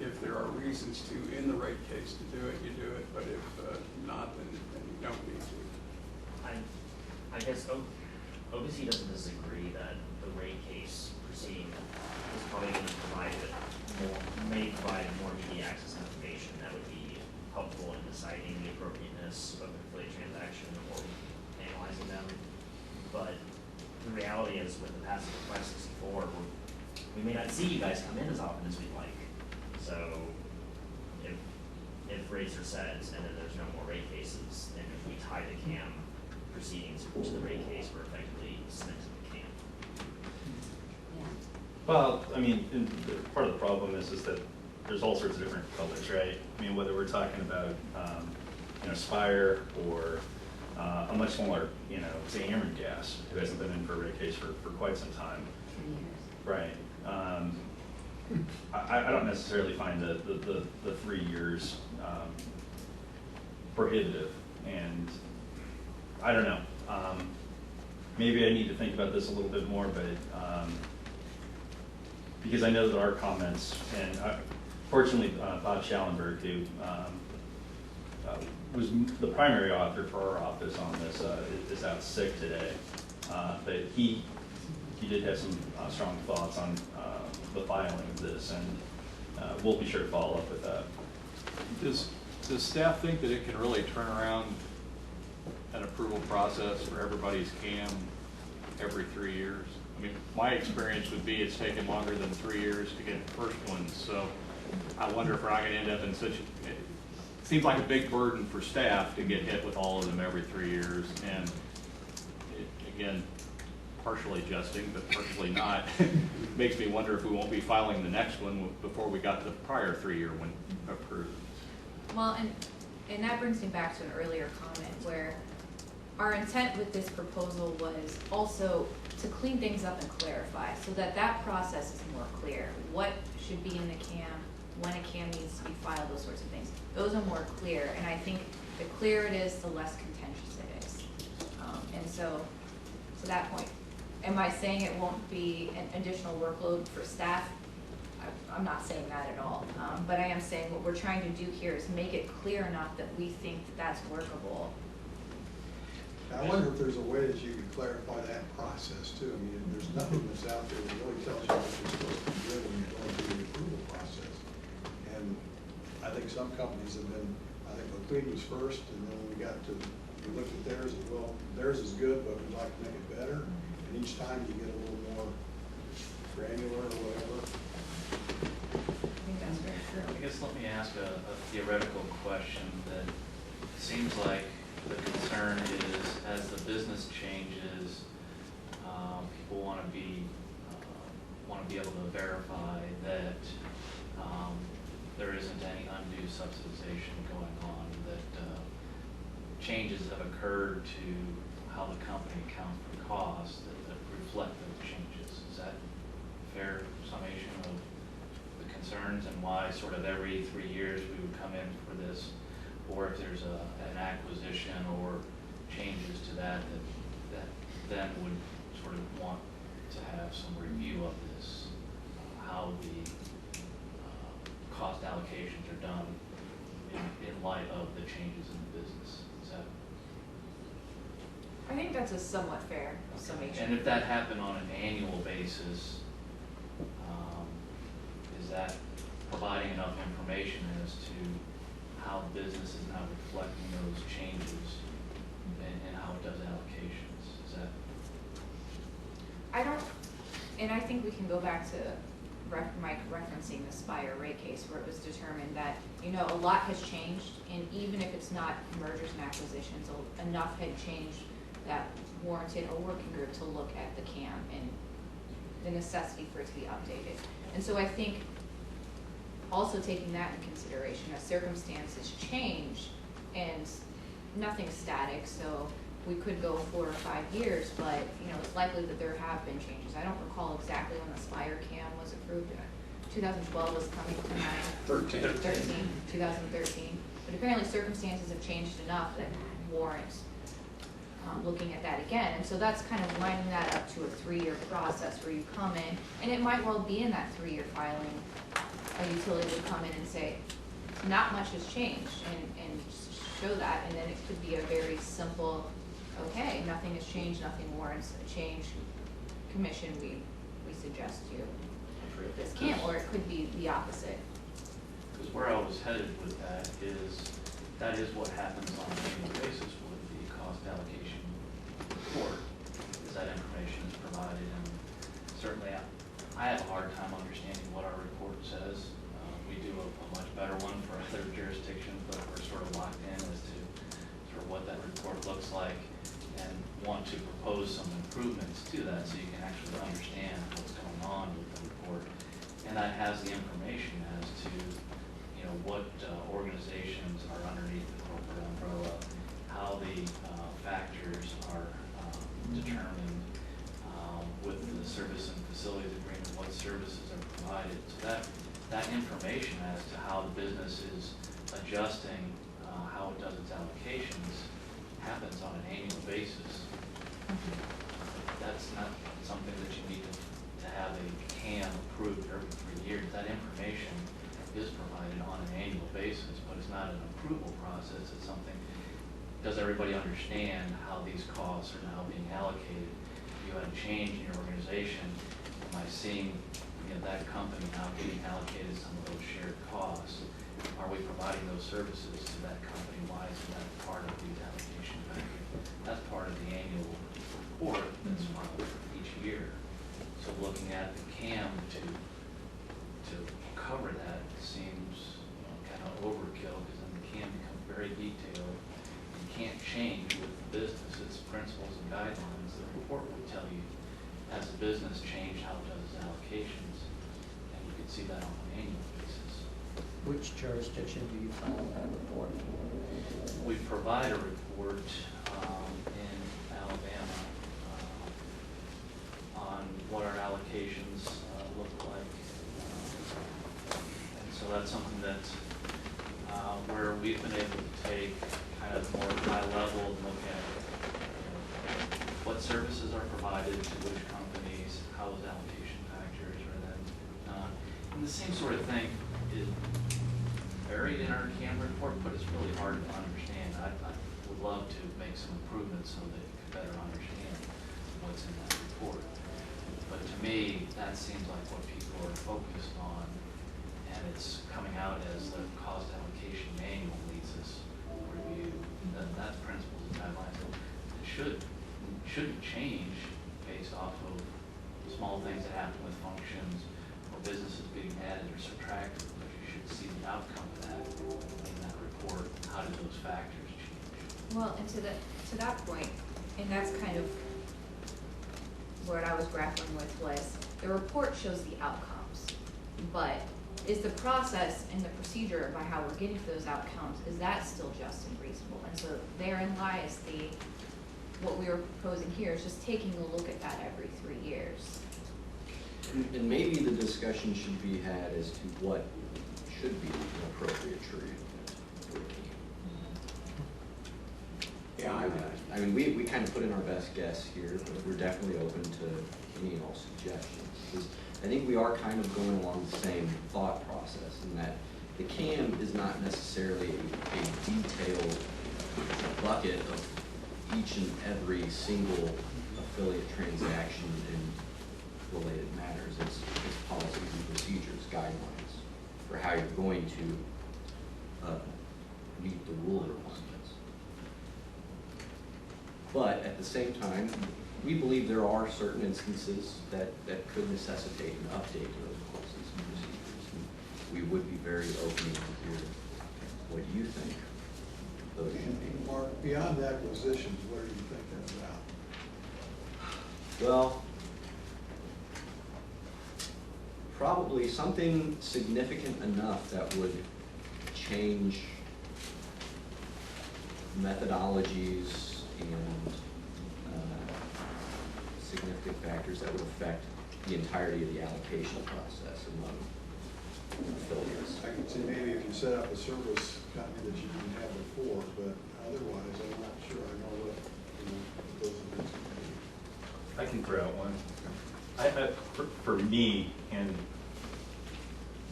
C: if there are reasons to in the rate case to do it, you do it, but if not, then you don't need to.
F: I guess OBC doesn't disagree that the rate case proceeding is probably going to provide more immediate access information that would be helpful in deciding the appropriateness of an affiliate transaction or analyzing them. But the reality is, with the passage of 564, we may not see you guys come in as often as we'd like. So if rates are set and then there's no more rate cases, then if we tie the CAM proceedings to the rate case, we're effectively cementing the CAM.
M: Well, I mean, part of the problem is that there's all sorts of different colors, right? I mean, whether we're talking about, Spire or a much smaller, say Ameren Gas, who hasn't been in for a rate case for quite some time.
E: 3 years.
M: Right. I don't necessarily find the 3 years prohibitive, and I don't know. maybe I need to think about this a little bit more, but, because I know that our comments, and fortunately, Bob Schallenberg, who was the primary author for our office on this, is out sick today. But he did have some strong thoughts on the filing of this, and we'll be sure to follow up with that.
N: Does staff think that it can really turn around an approval process for everybody's CAM every 3 years? I mean, my experience would be it's taken longer than 3 years to get the first one, so I wonder if we're not gonna end up in such, it seems like a big burden for staff to get hit with all of them every 3 years, and it, again, partially adjusting, but partially not, makes me wonder if we won't be filing the next one before we got the prior 3-year one approved.
A: Well, and that brings me back to an earlier comment where our intent with this proposal was also to clean things up and clarify so that that process is more clear. What should be in the CAM, when a CAM needs to be filed, those sorts of things. Those are more clear, and I think the clearer it is, the less contentious it is. And so, to that point, am I saying it won't be an additional workload for staff? I'm not saying that at all, but I am saying what we're trying to do here is make it clear enough that we think that that's workable.
G: I wonder if there's a way that you could clarify that process too. I mean, there's nothing that's out there that really tells you what you're supposed to do when you're going through the approval process. And I think some companies have been, I think McLean was first, and then we looked at theirs as well. Theirs is good, but we'd like to make it better. And each time you get a little more granular or whatever.
A: I think that's very true.
H: I guess let me ask a theoretical question that seems like the concern is as the business changes, people want to be able to verify that there isn't any undue subsidization going on, that changes have occurred to how the company accounts for costs that reflect those changes. Is that a fair summation of the concerns and why sort of every 3 years we would come in for this? Or if there's an acquisition or changes to that then would sort of want to have some review of this, how the cost allocations are done in light of the changes in the business. Is that?
A: I think that's a somewhat fair summation.
H: And if that happened on an annual basis, is that providing enough information as to how business is now reflecting those changes and how it does allocations? Is that?
A: And I think we can go back to Mike referencing the Spire rate case where it was determined that, a lot has changed, and even if it's not mergers and acquisitions, enough had changed that warranted a working group to look at the CAM and the necessity for it to be updated. And so I think also taking that into consideration, as circumstances change and nothing's static, so we could go 4 or 5 years, but it's likely that there have been changes. I don't recall exactly when the Spire CAM was approved. 2012 was coming to mind. 2013. But apparently circumstances have changed enough that warrant looking at that again. And so that's kind of lining that up to a 3-year process where you come in, and it might well be in that 3-year filing. A utility would come in and say, not much has changed, and show that, and then it could be a very simple, okay, nothing has changed, nothing warrants a change. Commission, we suggest you approve this CAM, or it could be the opposite.
H: Because where I was headed with that is what happens on an annual basis with the cost allocation report, is that information is provided, and certainly I have a hard time understanding what our report says. We do a much better one for other jurisdictions, but we're sort of locked in as to sort of what that report looks like, and want to propose some improvements to that so you can actually understand what's going on with the report. And that has the information as to what organizations are underneath the corporate umbrella, how the factors are determined with the service and facilities agreement, what services are provided. So that information as to how the business is adjusting how it does its allocations happens on an annual basis. that's not something that you need to have a CAM approved every 3 years. That information is provided on an annual basis, but it's not an approval process. It's something, does everybody understand how these costs are now being allocated? If you had a change in your organization, am I seeing, that company now getting allocated some of those shared costs? Are we providing those services to that company? Why is that part of these allocation factors? That's part of the annual report that's filed each year. So looking at the CAM to cover that seems kind of overkill, because then the CAM becomes very detailed. You can't change with the business. It's principles and guidelines. The report would tell you, as the business changed, how it does its allocations, and you can see that on an annual basis.
D: Which jurisdiction do you file that report?
H: We provide a report in Alabama on what our allocations look like. And so that's something that where we've been able to take kind of more high level and look at what services are provided to which companies, how those allocation factors are then done. And the same sort of thing is buried in our CAM report, but it's really hard to understand. I would love to make some improvements so that you can better understand what's in that report. But to me, that seems like what people are focused on, and it's coming out as the cost allocation manual needs this review. That principles and guidelines, it shouldn't change based off of small things that happen with functions or businesses being added or subtracted, but you should see the outcome of that in that report. How do those factors change?
A: Well, and to that point, and that's kind of what I was grappling with, was the report shows the outcomes, but is the process and the procedure by how we're getting to those outcomes, is that still just and reasonable? And so therein lies what we were proposing here, is just taking a look at that every 3 years.
O: And maybe the discussion should be had as to what should be an appropriate treatment for a CAM. Yeah, I mean, we kind of put in our best guess here, but we're definitely open to any and all suggestions. Because I think we are kind of going along the same thought process in that the CAM is not necessarily a detailed bucket of each and every single affiliate transaction and related matters. It's policies and procedures, guidelines for how you're going to meet the rule requirements. But at the same time, we believe there are certain instances that could necessitate an update to those policies and procedures. And we would be very open to hear what you think those should be.
G: Mark, beyond acquisitions, what do you think that's about?
O: Well, probably something significant enough that would change methodologies and significant factors that would affect the entirety of the allocation process among affiliates.
G: I could see maybe if you set up a service company that you didn't have before, but otherwise, I'm not sure I know what those things would be.
M: I can throw out one. For me, and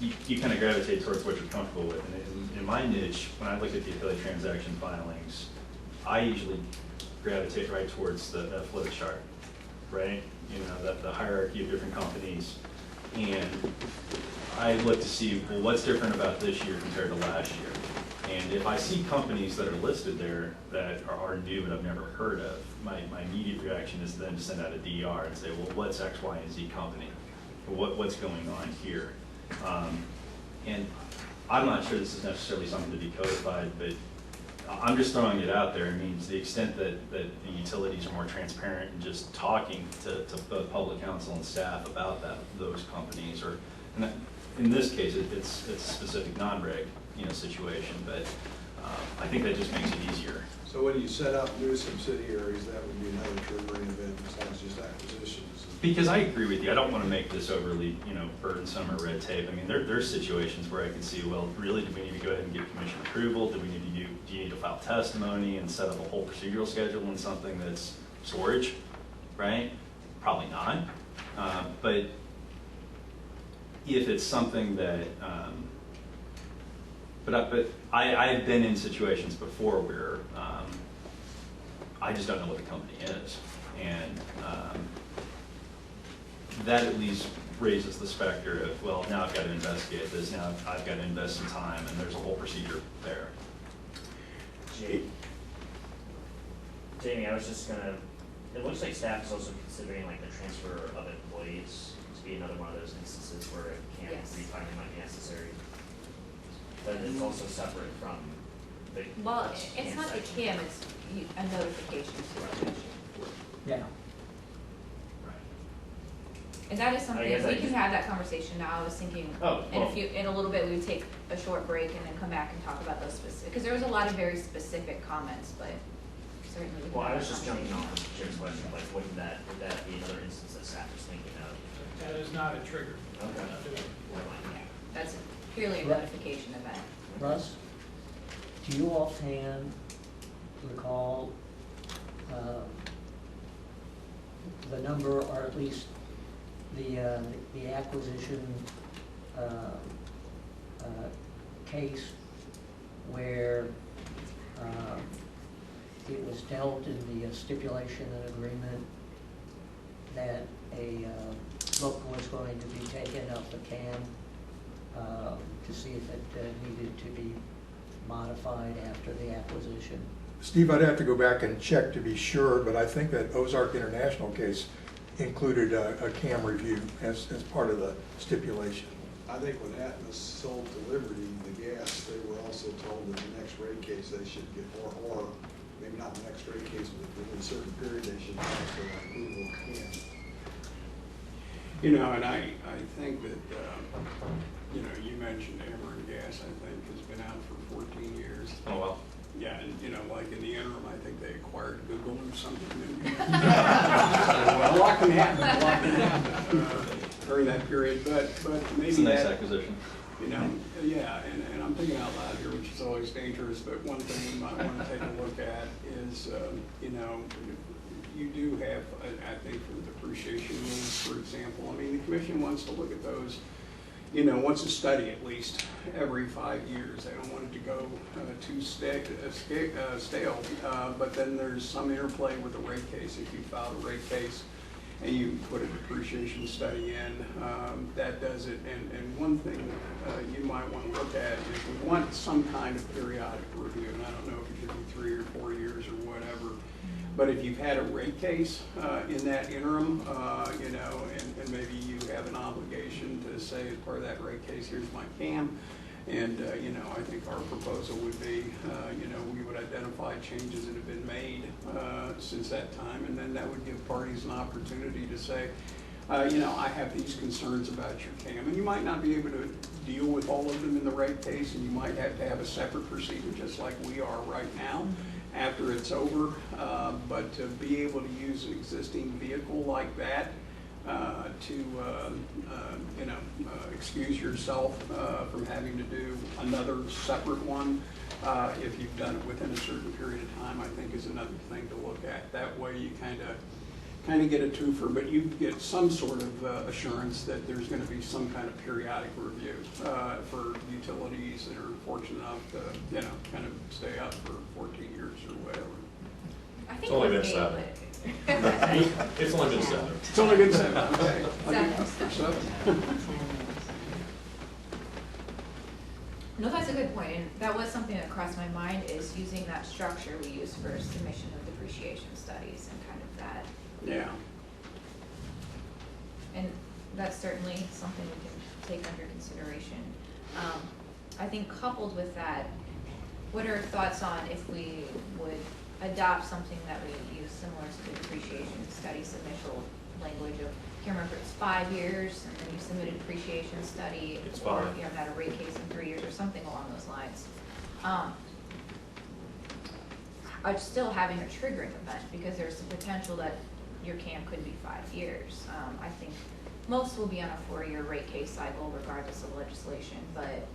M: you kind of gravitate towards what you're comfortable with. And in my niche, when I look at the affiliate transaction filings, I usually gravitate right towards the flow chart, right? You know, the hierarchy of different companies. And I look to see, well, what's different about this year compared to last year? And if I see companies that are listed there that are new and I've never heard of, my immediate reaction is then to send out a DR and say, well, what's X, Y, and Z company? What's going on here? And I'm not sure this is necessarily something to be codified, but I'm just throwing it out there. I mean, to the extent that the utilities are more transparent and just talking to both public counsel and staff about those companies, or in this case, it's a specific non-reg situation, but I think that just makes it easier.
G: So when you set up new subsidiaries, that would be another triggering event besides just acquisitions.
M: Because I agree with you, I don't want to make this overly, burdensome or red tape. I mean, there's situations where I can see, well, really, do we need to go ahead and get commission approval? Do you need to file testimony and set up a whole procedural schedule in something that's storage, right? probably not. But if it's something that, but I've been in situations before where I just don't know what the company is. And that at least raises the specter of, well, now I've got to investigate this, now I've got to invest some time, and there's a whole procedure there.
F: Jamie, I was just gonna, it looks like staff is also considering like the transfer of employees to be another one of those instances where it can
A: Yes.
F: refining might be necessary. But it's also separate from the.
A: Well,
F: CAM
A: it's not the
F: section.
A: CAM, it's a notification to the commission.
D: Yeah.
A: And that is something,
F: guess I
A: we can
F: just-
A: have that conversation now. I was thinking,
F: Oh, well.
A: in a little bit, we would take a short break and then come back and talk about those specific, because there was a lot of very specific comments, but certainly we can
F: Well, I
A: have
F: was
A: that
F: just jumping
A: conversation.
F: off Jim's question, like, would that be another instance that staff is thinking of?
L: That is not a trigger.
F: Okay.
A: Yeah, that's purely a
D: Right.
A: notification event.
D: Russ, do you offhand recall the number, or at least the acquisition case where it was dealt in the stipulation and agreement that a look was going to be taken of the CAM to see if it needed to be modified after the acquisition?
I: Steve, I'd have to go back and check to be sure, but I think that Ozark International case included a CAM review as part of the stipulation.
G: I think when Atmos sold to Liberty the gas, they were also told in the next rate case they should get, or maybe not the next rate case, but within a certain period, they should ask for approval of CAM.
C: You know, and I think that, you know, you mentioned Ameren Gas, I think, has been out for 14 years.
B: Oh, well.
C: Yeah, and, you know, like in the interim, I think they acquired Google or something. A lot can happen during that period, but maybe
B: It's a nice
C: that,
B: acquisition.
C: you know, yeah, and I'm thinking out loud here, which is always dangerous, but one thing we might want to take a look at is, you know, you do have, I think, for the depreciation rules, for example, I mean, the commission wants to look at those, you know, wants to study at least every 5 years. They don't want it to go too stale, but then there's some interplay with the rate case. If you file a rate case and you put a depreciation study in, that does it. And one thing you might want to look at is we want some kind of periodic review. And I don't know if it should be 3 or 4 years or whatever. But if you've had a rate case in that interim, you know, and maybe you have an obligation to say as part of that rate case, here's my CAM. And, you know, I think our proposal would be, you know, we would identify changes that have been made since that time. And then that would give parties an opportunity to say, you know, I have these concerns about your CAM. And you might not be able to deal with all of them in the rate case, and you might have to have a separate procedure just like we are right now after it's over, but to be able to use an existing vehicle like that to, you know, excuse yourself from having to do another separate one, if you've done it within a certain period of time, I think is another thing to look at. That way you kind of get a twofer, but you get some sort of assurance that there's going to be some kind of periodic review for utilities that are fortunate enough to, you know, kind of stay up for 14 years or whatever.
A: I think
B: It's only
A: with
B: been
A: me,
B: 7.
A: but-
B: It's only been 7.
C: It's only been 7, okay.
A: Seven. No, that's a good point, and that was something that crossed my mind, is using that structure we use for submission of depreciation studies and kind of that.
C: Yeah.
A: And that's certainly something we can take under consideration. I think coupled with that, what are thoughts on if we would adopt something that we use similar to the depreciation study submission language of, I can't remember, it's 5 years, and then you submit a depreciation study.
B: It's
A: Or
B: 5.
A: you haven't had a rate case in 3 years, or something along those lines. Still having a triggering event, because there's the potential that your CAM could be 5 years. I think most will be on a 4-year rate case cycle regardless of legislation, but,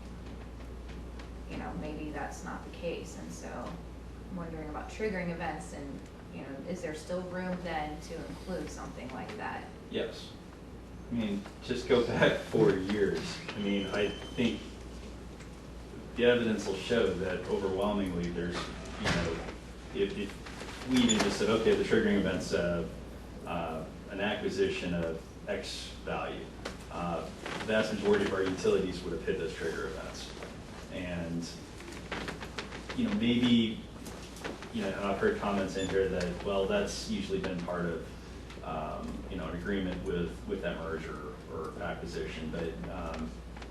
A: you know, maybe that's not the case, and so I'm wondering about triggering events and you know, is there still room then to include something like that?
M: Yes. I mean, just go back 4 years. I mean, I think the evidence will show that overwhelmingly there's, you know, if we even just said, okay, the triggering event's an acquisition of X value, the vast majority of our utilities would have hit those trigger events. And, you know, maybe, you know, and I've heard comments in here that, well, that's usually been part of, you know, an agreement with that merger or acquisition, but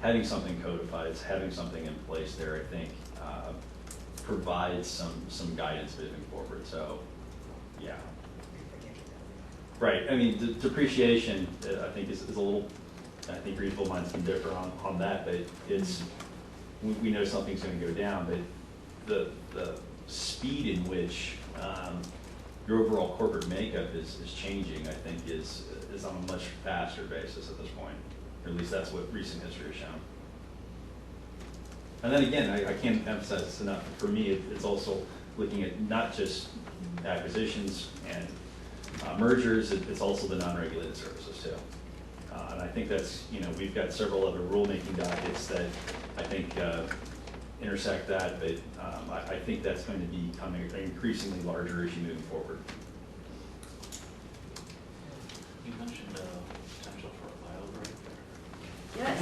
M: having something codified, having something in place there, I think, provides some guidance moving forward. So, yeah. Right. I mean, depreciation, I think, is a little. I think reasonable minds can differ on that, but it's we know something's going to go down, but the speed in which your overall corporate makeup is changing, I think, is on a much faster basis at this point. Or at least that's what recent history has shown. And then again, I can't emphasize this enough. For me, it's also looking at not just acquisitions and mergers, it's also the non-regulated services too. And I think that's, you know, we've got several other rulemaking dockets that I think intersect that, but I think that's going to become an increasingly larger issue moving forward.
H: You mentioned potential for a flyover right there.
A: Yes.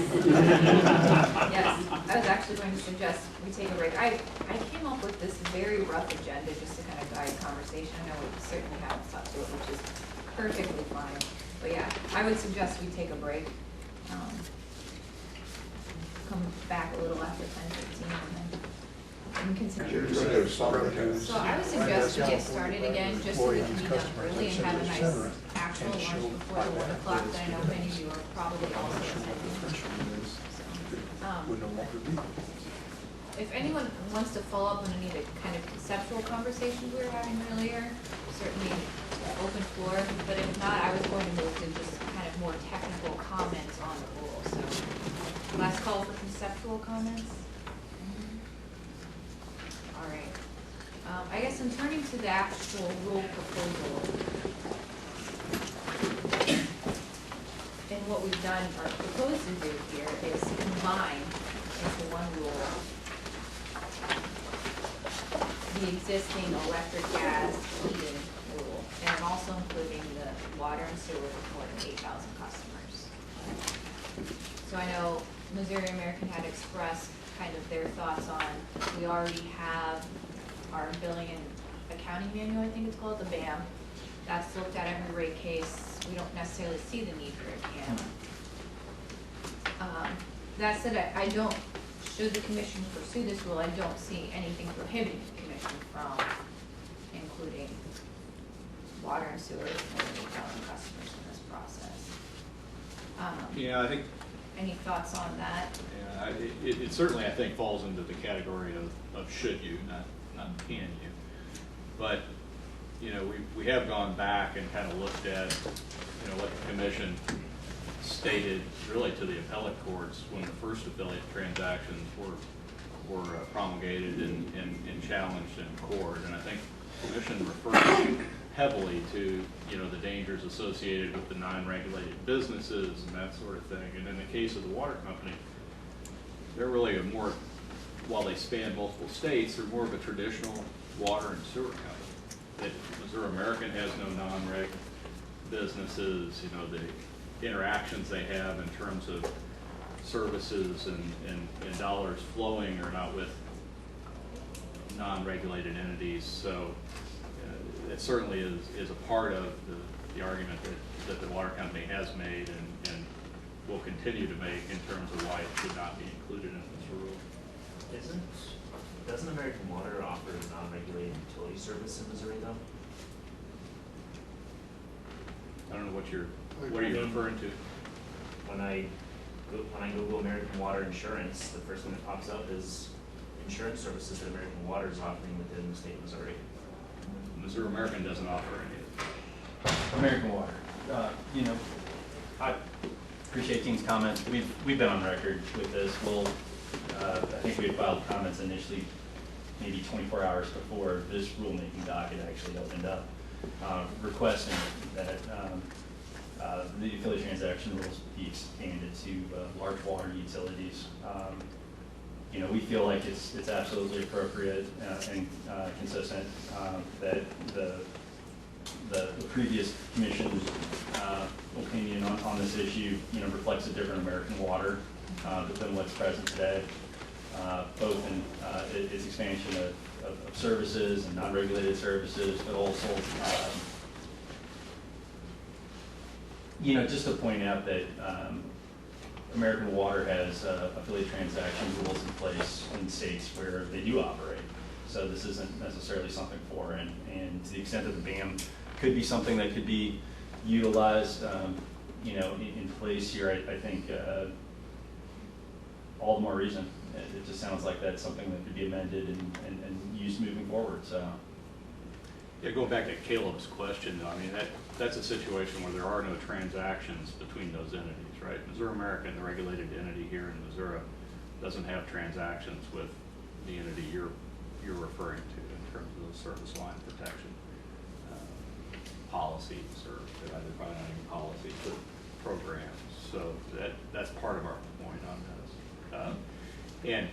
A: Yes, I was actually going to suggest we take a break. I came up with this very rough agenda just to kind of guide conversation. I know we certainly haven't stuck to it, which is perfectly fine. But yeah, I would suggest we take a break. Come back a little after 10:15 and continue. So I would suggest we get started again, just so we can be done early and have a nice actual lunch before the 1 o'clock that I know many of you are probably also attending. If anyone wants to follow up on any of the kind of conceptual conversations we were having earlier, certainly open floor, but if not, I was going to move to just kind of more technical comments on the rule. So last call for conceptual comments. All right. I guess in turning to the actual rule proposal, and what we've done or proposed to do here is combine into one rule the existing electric, gas, heating rule, and I'm also including the water and sewer for more than 8,000 customers. So I know Missouri American had expressed kind of their thoughts on, we already have our billing and accounting manual, I think it's called, the BAM. That's looked at every rate case. We don't necessarily see the need for a CAM. That said, I don't, should the commission pursue this rule, I don't see anything prohibiting the commission from including water and sewer for 8,000 customers in this process.
N: Yeah, I think.
A: Any thoughts on that?
N: Yeah, it certainly, I think, falls into the category of should you, not can you. But, you know, we have gone back and kind of looked at, you know, what the commission stated really to the appellate courts when the first affiliate transactions were promulgated and challenged in court. And I think the commission referred heavily to, you know, the dangers associated with the non-regulated businesses and that sort of thing. And in the case of the water company, they're really a more, while they span multiple states, they're more of a traditional water and sewer company. That Missouri American has no non-reg businesses, you know, the interactions they have in terms of services and dollars flowing are not with non-regulated entities. So it certainly is a part of the argument that the water company has made and will continue to make in terms of why it should not be included in this rule.
F: Doesn't American Water offer non-regulated utility service in Missouri though?
N: I don't know what are you referring to?
F: When I Google American Water insurance, the first thing that pops up is insurance services that American Water is offering within the state of Missouri.
N: Missouri American doesn't offer any of it.
M: American Water. You know, I appreciate Dean's comments. We've been on record with this. I think we had filed comments initially maybe 24 hours before this rulemaking docket actually opened up. requesting that the affiliate transaction rules be expanded to large water utilities. You know, we feel like it's absolutely appropriate and consistent that the previous commission's opinion on this issue, you know, reflects a different American water than what's present today, both in its expansion of services and non-regulated services, but also, you know, just to point out that American Water has affiliate transaction rules in place in states where they do operate. So this isn't necessarily something foreign, and to the extent that the BAM could be something that could be utilized, you know, in place here, I think all the more reason. It just sounds like that's something that could be amended and used moving forward. So.
N: Yeah, going back to Caleb's question, though, I mean, that's a situation where there are no transactions between those entities, right? Missouri American, the regulated entity here in Missouri, doesn't have transactions with the entity you're referring to in terms of the service line protection policies, or they're either probably not even policies, but programs. So that's part of our point on this. And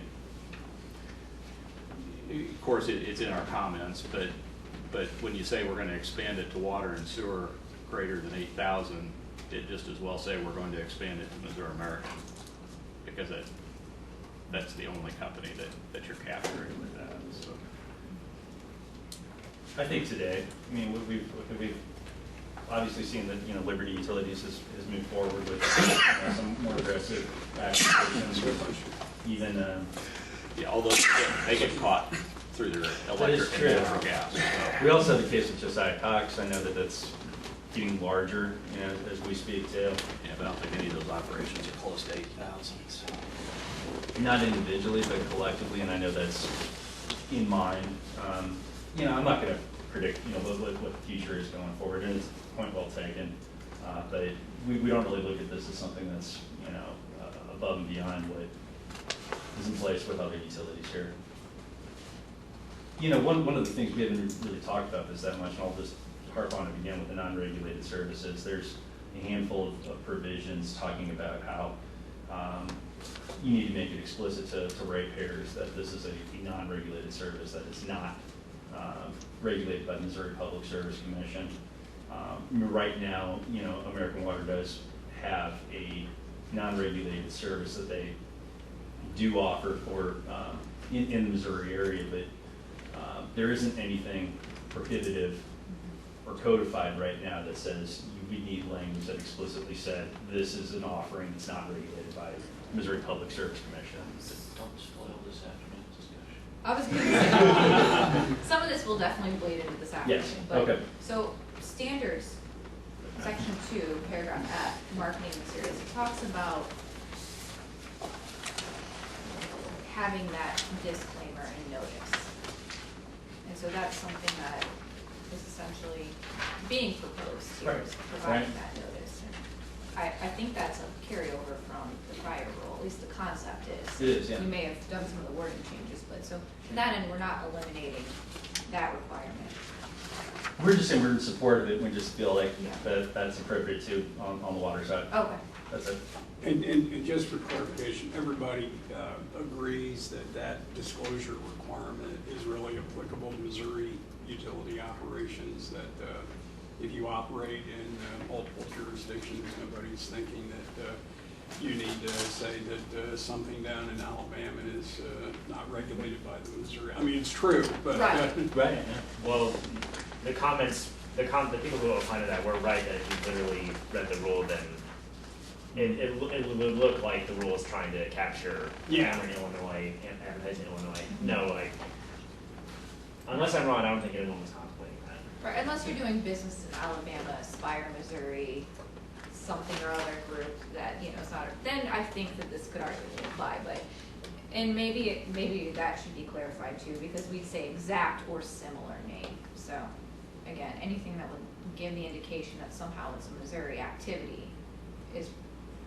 N: of course, it's in our comments, but when you say we're going to expand it to water and sewer greater than 8,000, it just as well say we're going to expand it to Missouri American, because that's the only company that you're capturing with that. So.
M: I think today, I mean, we've obviously seen that, you know, Liberty Utilities has moved forward with some more aggressive actions, even
N: yeah, although they get caught through their electric and natural gas. So.
M: We also have the case with Josiah Cox. I know that that's getting larger, you know, as we speak too.
N: Yeah, but I don't think any of those operations are close to 8,000. So.
M: Not individually, but collectively, and I know that's in mind. You know, I'm not going to predict, you know, what the future is going forward, and it's a point well taken. But we don't really look at this as something that's, you know, above and beyond what is in place with other utilities here. You know, one of the things we haven't really talked about this that much, and I'll just harp on it again with the non-regulated services. There's a handful of provisions talking about how you need to make it explicit to ratepayers that this is a non-regulated service, that it's not regulated by the Missouri Public Service Commission. Right now, you know, American Water does have a non-regulated service that they do offer for in the Missouri area, but there isn't anything prohibitive or codified right now that says we need language that explicitly said this is an offering that's not regulated by the Missouri Public Service Commission.
H: Don't spoil this afternoon's discussion.
A: I was going to say, some of this will definitely bleed into this afternoon.
M: Yes,
A: But,
M: okay.
A: So standards, section 2, paragraph F, marketing materials, it talks about having that disclaimer and notice. And so that's something that is essentially being proposed here,
M: Right.
A: is providing
M: Right.
A: that notice. And I think that's a carryover from the prior rule, at least the concept is.
M: It is, yeah.
A: We may have done some of the wording changes, but so to that end, we're not eliminating that requirement.
M: We're just saying we're in support of it. We just feel like
A: Yeah.
M: that's appropriate too on the water side.
A: Okay.
M: That's it.
C: And just for clarification, everybody agrees that that disclosure requirement is really applicable to Missouri utility operations, that if you operate in multiple jurisdictions, nobody's thinking that you need to say that something down in Alabama is not regulated by the Missouri. I mean, it's true, but.
A: Right.
M: Right. Yeah.
F: Well, the comments, the people who opined to that were right that if you literally read the rule, then it would look like the rule is trying to capture Cameron, Illinois, and advertising Illinois. No, like, unless I'm wrong, I don't think anyone was contemplating that.
A: Right, unless you're doing business in Alabama, Aspire, Missouri, something or other group that, you know, it's not, then I think that this could arguably apply, but, and maybe that should be clarified too, because we'd say exact or similar name. So, again, anything that would give the indication that somehow it's a Missouri activity is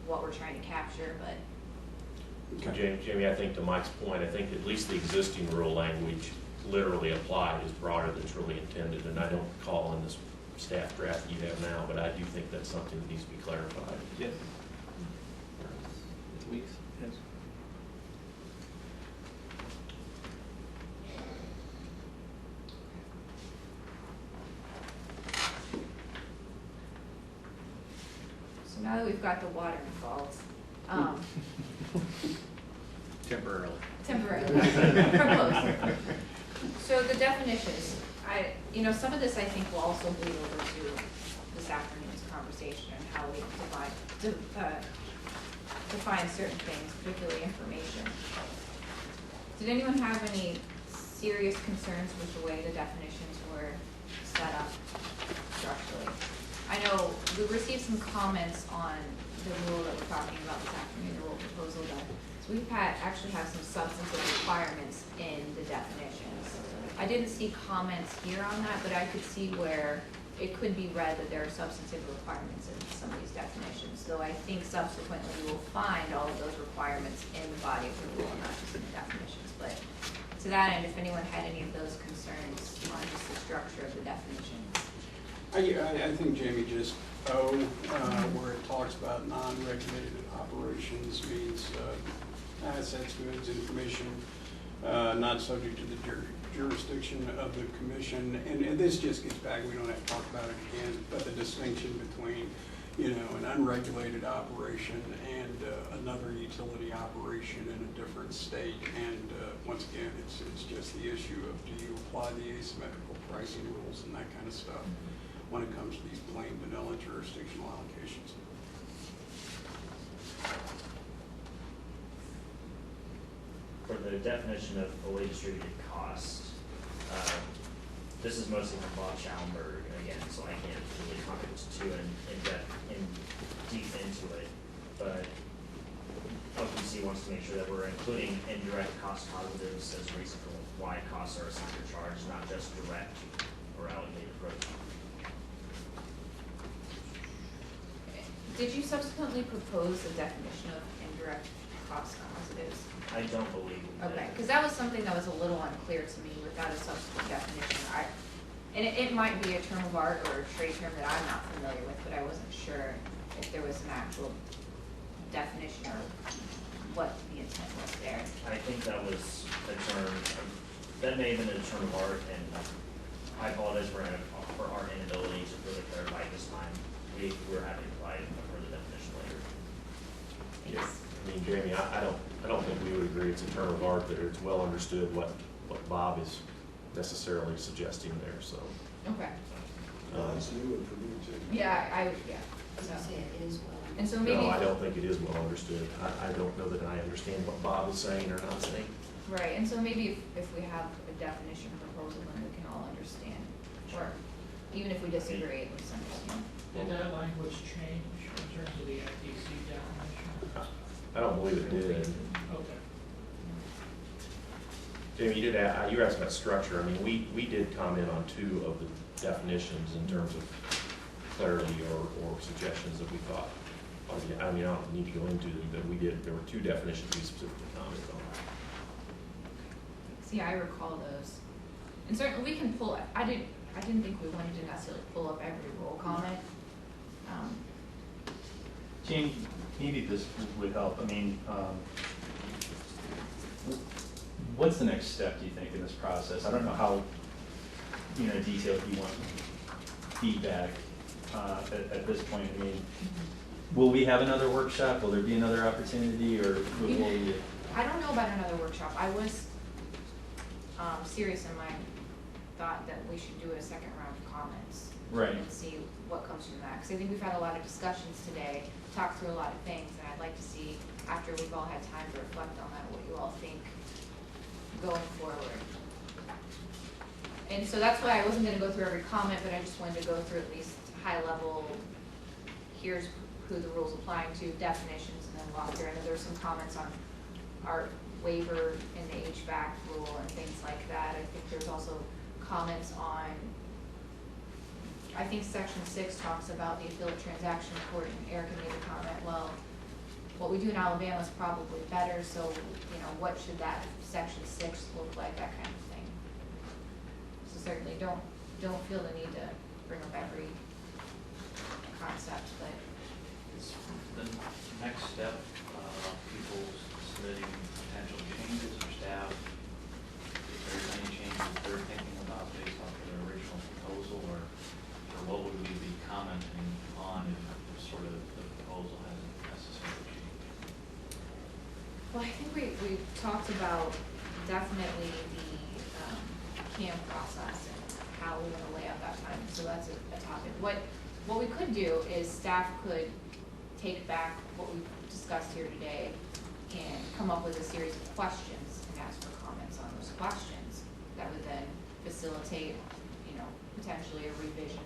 A: what we're trying to capture, but.
P: Jamie, I think to Mike's point, I think at least the existing rule language literally applied is broader than it's really intended, and I don't recall in this staff draft you have now, but I do think that's something that needs to be clarified.
B: Yes. Weeks? Yes.
A: So now that we've got the water involved,
N: Temporarily.
A: temporarily, proposed. So the definitions, some of this I think will also bleed over to this afternoon's conversation and how we define certain things, particularly information. Did anyone have any serious concerns with the way the definitions were set up structurally? I know we received some comments on the rule that we're talking about this afternoon, the rule proposal that, so we've actually have some substantive requirements in the definitions. I didn't see comments here on that, but I could see where it could be read that there are substantive requirements in some of these definitions, though I think subsequently we will find all of those requirements in the body of the rule, not just in the definitions. But to that end, if anyone had any of those concerns on just the structure of the definitions.
C: I think Jamie just, where it talks about non-regulated operations means assets, goods, information, not subject to the jurisdiction of the commission. And this just gets back, we don't have to talk about it again, but the distinction between, an unregulated operation and another utility operation in a different state. And once again, it's just the issue of, do you apply the asymmetrical pricing rules and that kind of stuff when it comes to these plain vanilla jurisdictional allocations.
F: For the definition of fully distributed cost, this is mostly from Bob Schallenberg, again, so I can't really comment too in deep into it. But OPC wants to make sure that we're including indirect cost positives as reason for why costs are assigned or charged, not just direct or allocated growth.
A: Did you subsequently propose a definition of indirect cost positives?
F: I don't believe we did.
A: Okay, because that was something that was a little unclear to me without a subsequent definition. And it might be a term of art or a trade term that I'm not familiar with, but I wasn't sure if there was an actual definition or what the intent was there.
F: I think that was a term, that may have been a term of art, and I apologize for our inability to really clarify this time. We're happy to provide a further definition later.
P: Yeah, I mean, Jamie, I don't think we would agree it's a term of art, that it's well understood what Bob is necessarily suggesting there, so.
A: Okay.
G: That's new one for me too.
A: Yeah, I
E: So say it is well.
A: And so maybe.
P: No, I don't think it is well understood. I don't know that I understand what Bob is saying or not saying.
A: Right, and so maybe if we have a definition proposal, then we can all understand, or even if we disagree, at least understand.
L: Did that language change in terms of the ITC definition?
P: I don't believe it did.
L: Okay.
P: Jamie, you were asking about structure. I mean, we did comment on two of the definitions in terms of clarity or suggestions that we thought. I mean, I don't need to go into them, but there were two definitions we specifically commented on.
A: See, I recall those. And certainly we can pull, I didn't think we wanted to necessarily pull up every rule comment.
M: Jane, maybe this would help. I mean, what's the next step, do you think, in this process? I don't know how, detailed you want feedback at this point. I mean, will we have another workshop? Will there be another opportunity, or will we?
A: I don't know about another workshop. I was serious in my thought that we should do a second round of comments.
M: Right.
A: And see what comes from that. Because I think we've had a lot of discussions today, talked through a lot of things, and I'd like to see, after we've all had time to reflect on that, what you all think going forward. And so that's why I wasn't going to go through every comment, but I just wanted to go through at least high level, here's who the rule's applying to, definitions, and then walk through. I know there's some comments on our waiver in the HVAC rule and things like that. I think there's also comments on, I think section 6 talks about the affiliate transaction report, and Erica made a comment, well, what we do in Alabama is probably better, so, what should that section 6 look like, that kind of thing. So certainly don't feel the need to bring up every concept, but.
H: Is the next step, people submitting potential changes or staff, if there's any changes they're thinking about based off of their original proposal, or what would we be commenting on if sort of the proposal hasn't necessarily changed?
A: Well, I think we talked about definitely the CAM process and how we want to lay out that time, so that's a topic. What we could do is staff could take back what we've discussed here today and come up with a series of questions and ask for comments on those questions that would then facilitate, you know, potentially a revision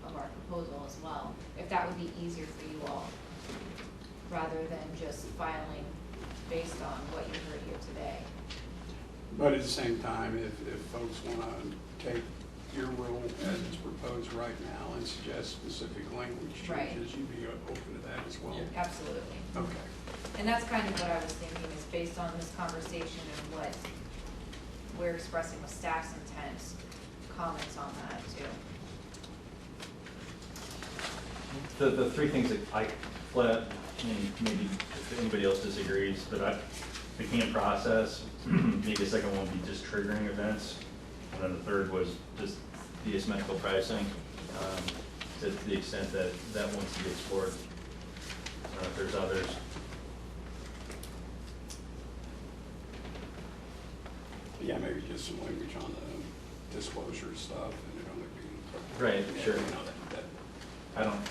A: of our proposal as well, if that would be easier for you all, rather than just filing based on what you heard here today.
C: But at the same time, if folks want to take your rule as it's proposed right now and suggest specific language
A: Right.
C: changes, you'd be open to that as well?
A: Absolutely.
C: Okay.
A: And that's kind of what I was thinking, is based on this conversation and what we're expressing with staff's intent, comments on that too.
M: The three things that I fled, and maybe if anybody else disagrees, but the CAM process, maybe the second one would be just triggering events. And then the third was just the asymmetrical pricing, to the extent that that wants to be explored. If there's others.
C: Yeah, maybe just some language on the disclosure stuff and it only be.
M: Right, sure.
C: You know, that
M: I don't.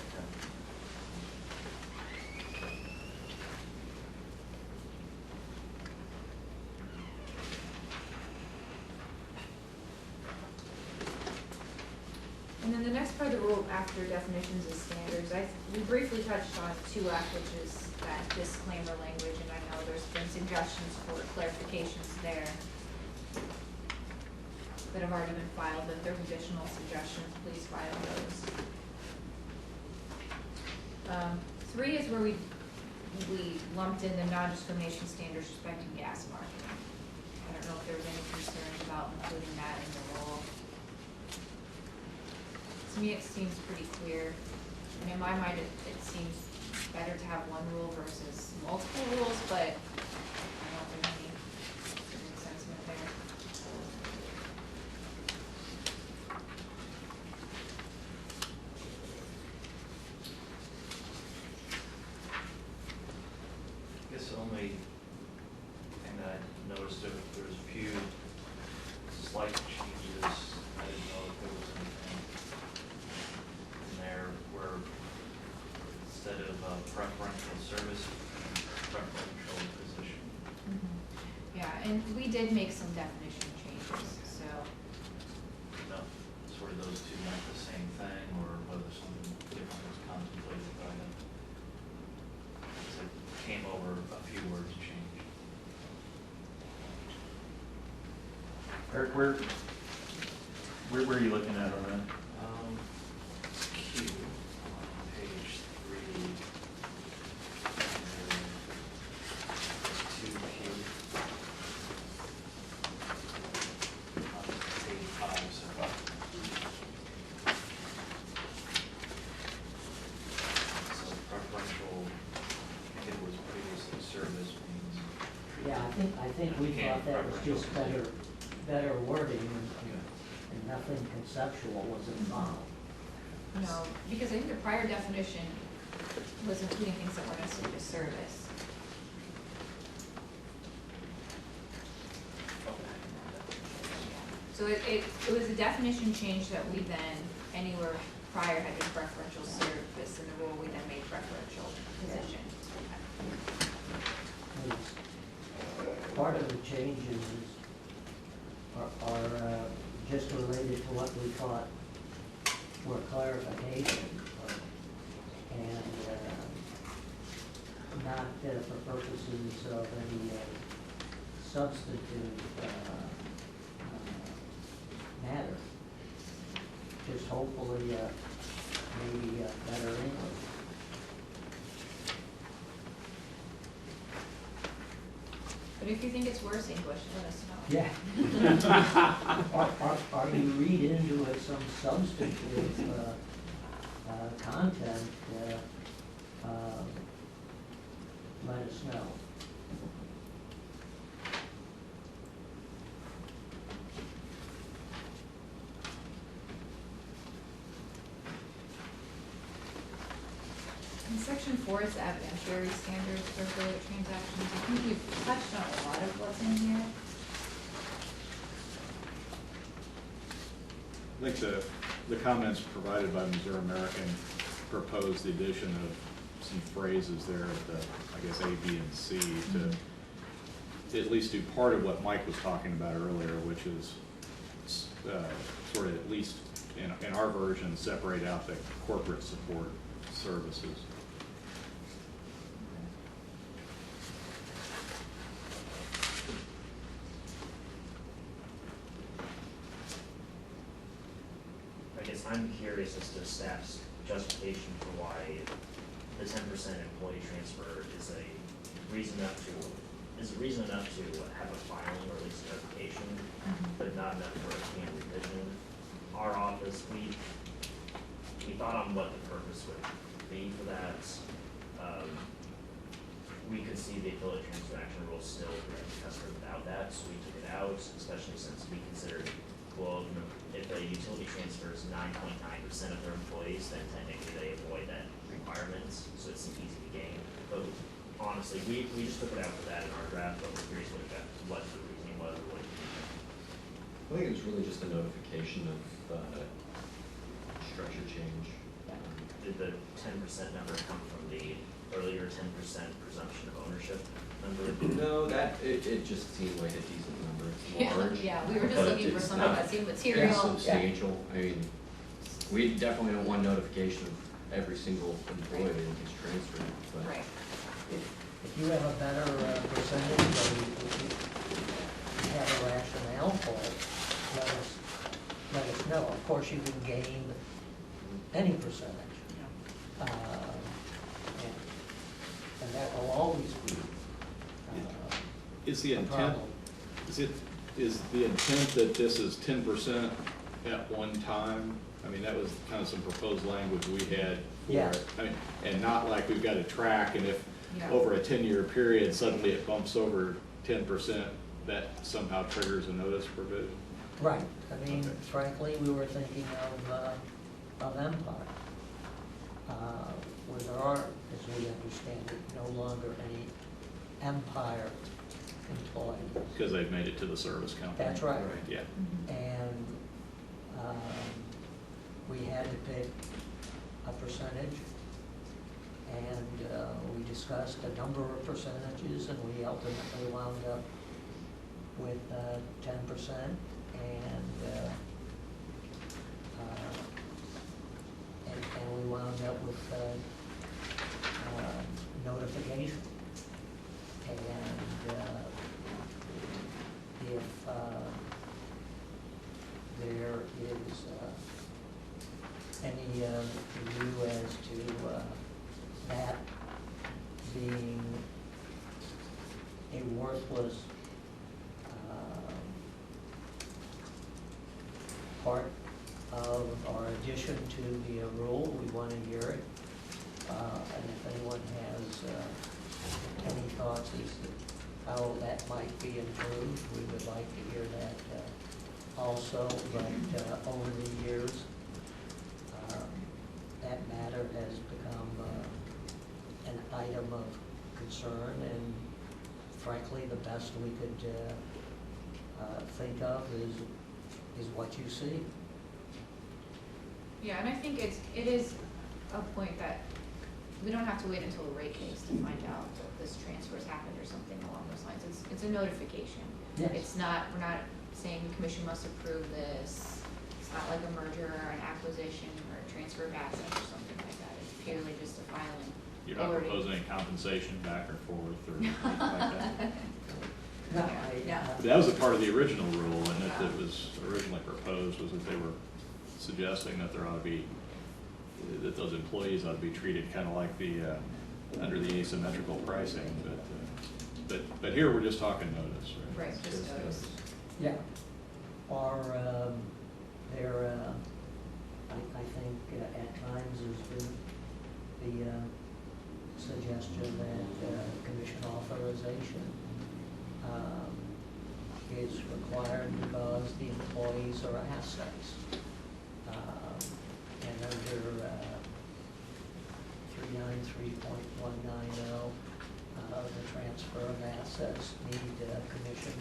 A: And then the next part of the rule after definitions and standards, we briefly touched on 2F, which is that disclaimer language, and I know there's been suggestions for clarifications there that have already been filed. If there are additional suggestions, please file those. 3 is where we lumped in the non-discrimination standards respecting gas marketing. I don't know if there was any concerns about including that in the rule. To me, it seems pretty clear. And in my mind, it seems better to have one rule versus multiple rules, but I don't know if there's any sentiment there.
H: I guess the only thing that I noticed, there was a few slight changes. I didn't know if there was anything in there where instead of preferential service, preferential position.
A: Yeah, and we did make some definition changes, so.
H: No, sort of those two meant the same thing, or whether something different was contemplated by them. So it came over, a few words changed.
M: Eric, where were you looking at on that?
H: Q on page 3. There's 2Q. On page 5, so. So preferential, I think it was previously service means.
D: Yeah, I think we thought that was just better wording, and nothing conceptual was involved.
A: No, because I think the prior definition was including things that were necessary to service. So it was a definition change that we then, anywhere prior had been preferential service, in the rule we then made preferential position.
D: Part of the changes are just related to what we thought were clarification, and not for purposes of any substantive matter. Just hopefully maybe better English.
A: But if you think it's worse English, let us know.
D: Yeah. Or you read into it some substantive content, let us know.
A: In section 4 is the evidentiary standards for affiliate transactions. I think we've touched on a lot of what's in here.
N: I think the comments provided by Missouri American proposed the addition of some phrases there at the, I guess, A, B, and C to at least do part of what Mike was talking about earlier, which is sort of at least in our version, separate out the corporate support services.
F: I guess I'm curious as to staff's justification for why the 10% employee transfer is a reason enough to have a filing or at least notification, but not enough for a CAM revision. Our office, we thought on what the purpose would be for that. We could see the affiliate transaction rule still protect the customer without that, so we took it out, especially since we considered, well, if a utility transfers 9.9% of their employees, then technically they avoid that requirement, so it's easy to gain. But honestly, we just took it out for that in our draft, but we're curious what the reasoning was. Or what
O: I think it was really just a notification of structure change.
F: did the 10% number come from the earlier 10% presumption of ownership number?
O: No, it just seemed like a decent number. It's large.
A: Yeah, we were just
O: but
A: looking for
O: it's
A: something
O: not
A: that seemed material.
O: Substantial. I mean, we definitely don't want notification of every single employee that gets transferred, but.
A: Right.
D: If you have a better percentage, or you have a rationale for it, let us know. Of course, you can gain any percentage. And that will always be
N: Is the
D: a
N: intent,
D: problem.
N: is the intent that this is 10% at one time? I mean, that was kind of some proposed language we had for
D: Yes.
N: it. I mean, and not like we've got a track, and if
A: Yeah.
N: over a 10-year period, suddenly it bumps over 10%, that somehow triggers a notice provision?
D: Right. I mean,
N: Okay.
D: frankly, we were thinking of Empire, where there are, as we understand it, no longer any Empire employees.
N: Because they've made it to the service company.
D: That's right.
N: Yeah.
D: And we had to pick a percentage, and we discussed a number of percentages, and we ultimately wound up with 10%, and we wound up with notification. And if there is any view as to that being a worthless part of our addition to the rule, we want to hear it. And if anyone has any thoughts as to how that might be improved, we would like to hear that also. But over the years, that matter has become an item of concern, and frankly, the best we could think of is what you see.
A: Yeah, and I think it is a point that we don't have to wait until a rate case to find out that this transfer's happened or something along those lines. It's a notification.
D: Yes.
A: We're not saying the commission must approve this. It's not like a merger or an acquisition or a transfer of assets or something like that. It's purely just a filing.
N: You're not
A: Forwarding.
N: proposing any compensation back or forth or anything like that?
D: No,
N: That was a part of the original rule, and that was originally proposed, was that they were suggesting that there ought to be, that those employees ought to be treated kind of like the, under the asymmetrical pricing, but But here, we're just talking notice, right?
A: Right, just notice.
D: Yeah. Or, I think at times there's been the suggestion that commission authorization is required because the employees are assets. And under 393.190, the transfer of assets need commission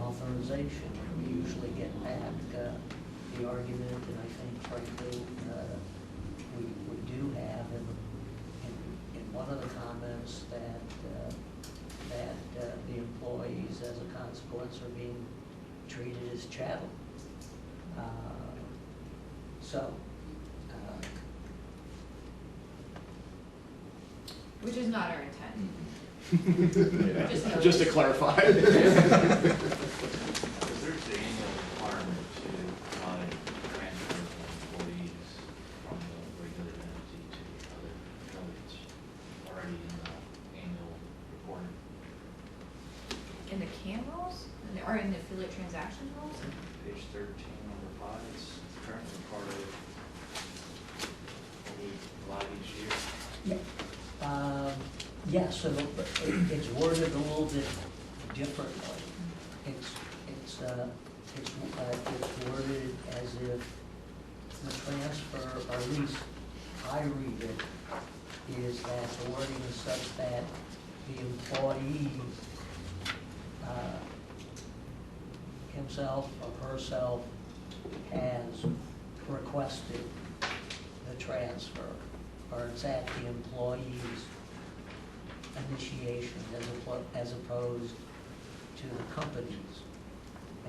D: authorization. We usually get back the argument, and I think frankly, we do have in one of the comments that the employees, as a consequence, are being treated as chattel.
A: Which is not our intent.
N: Just to clarify.
H: Is there an annual requirement to provide transfers of employees from the regulated entity to the other affiliates already in the annual reporting?
A: In the CAM rules, or in the affiliate transaction rules?
H: Page 13, number 5, it's currently part of what we provide each year.
D: Yeah. Yes, and it's worded a little bit differently. It's worded as if the transfer, or at least I read it, is that the wording is such that the employee himself or herself has requested the transfer, or it's at the employee's initiation as opposed to the company's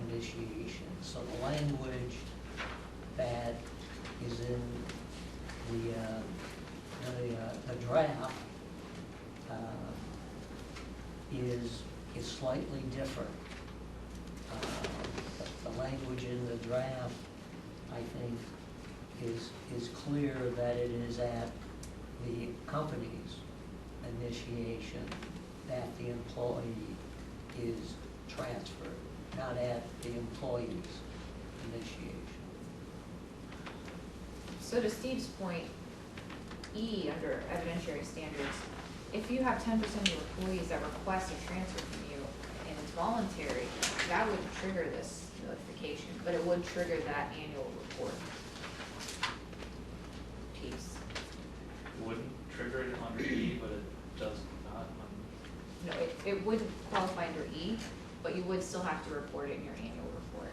D: initiation. So the language that is in the draft is slightly different. The language in the draft, I think, is clear that it is at the company's initiation that the employee is transferred, not at the employee's initiation.
A: So to Steve's point, E, under evidentiary standards, if you have 10% of your employees that request a transfer from you and it's voluntary, that would trigger this notification, but it would trigger that annual report piece.
H: Wouldn't trigger it under E, but it does not on.
A: No, it wouldn't qualify under E, but you would still have to report it in your annual report.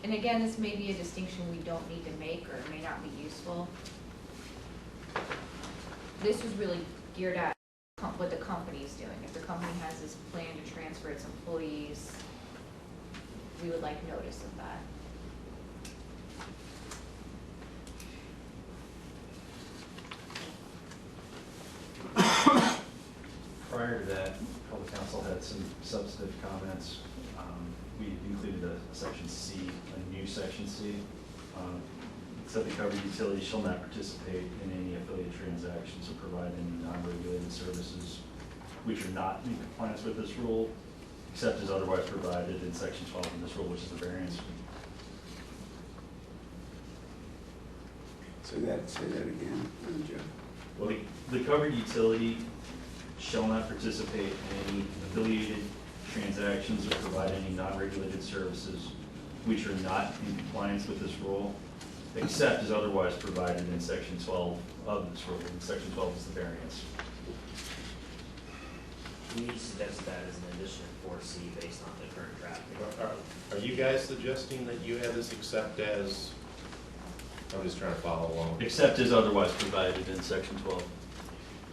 A: And again, this may be a distinction we don't need to make, or it may not be useful. This was really geared at what the company is doing. If the company has this plan to transfer its employees, we would like notice of that.
M: Prior to that, public council had some substantive comments. We included a section C, a new section C. It said the covered utility shall not participate in any affiliate transactions or provide any non-regulated services which are not in compliance with this rule, except as otherwise provided in section 12 of this rule, which is a variance.
C: Say that again, Jeff.
M: Well, the covered utility shall not participate in any affiliated transactions or provide any non-regulated services which are not in compliance with this rule, except as otherwise provided in section 12 of this rule. And section 12 is the variance.
F: We suggest that as an addition to 4C based on the current draft.
P: Are you guys suggesting that you have this except as, I'm just trying to follow along.
M: Except as otherwise provided in section 12.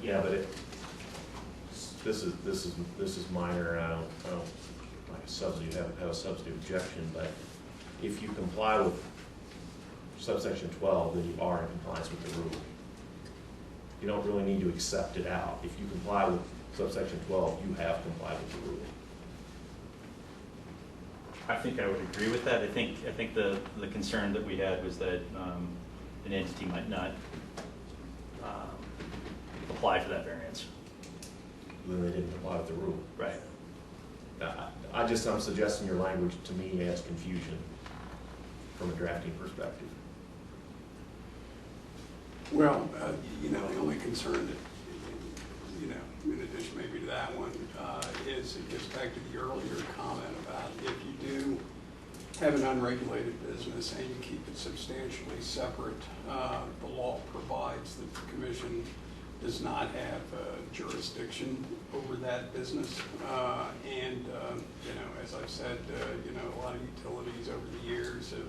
P: Yeah, but this is minor, and I don't like a substitute, have a substitute objection, but if you comply with subsection 12, then you are in compliance with the rule. You don't really need to accept it out. If you comply with subsection 12, you have complied with the rule.
M: I think I would agree with that. I think the concern that we had was that an entity might not apply for that variance.
P: Then they didn't apply with the rule.
M: Right.
P: I'm suggesting your language to me adds confusion from a drafting perspective.
C: Well, you know, the only concern that, you know, in addition maybe to that one, is it gets back to the earlier comment about if you do have an unregulated business and you keep it substantially separate, the law provides that the commission does not have jurisdiction over that business. And, you know, as I've said, you know, a lot of utilities over the years have,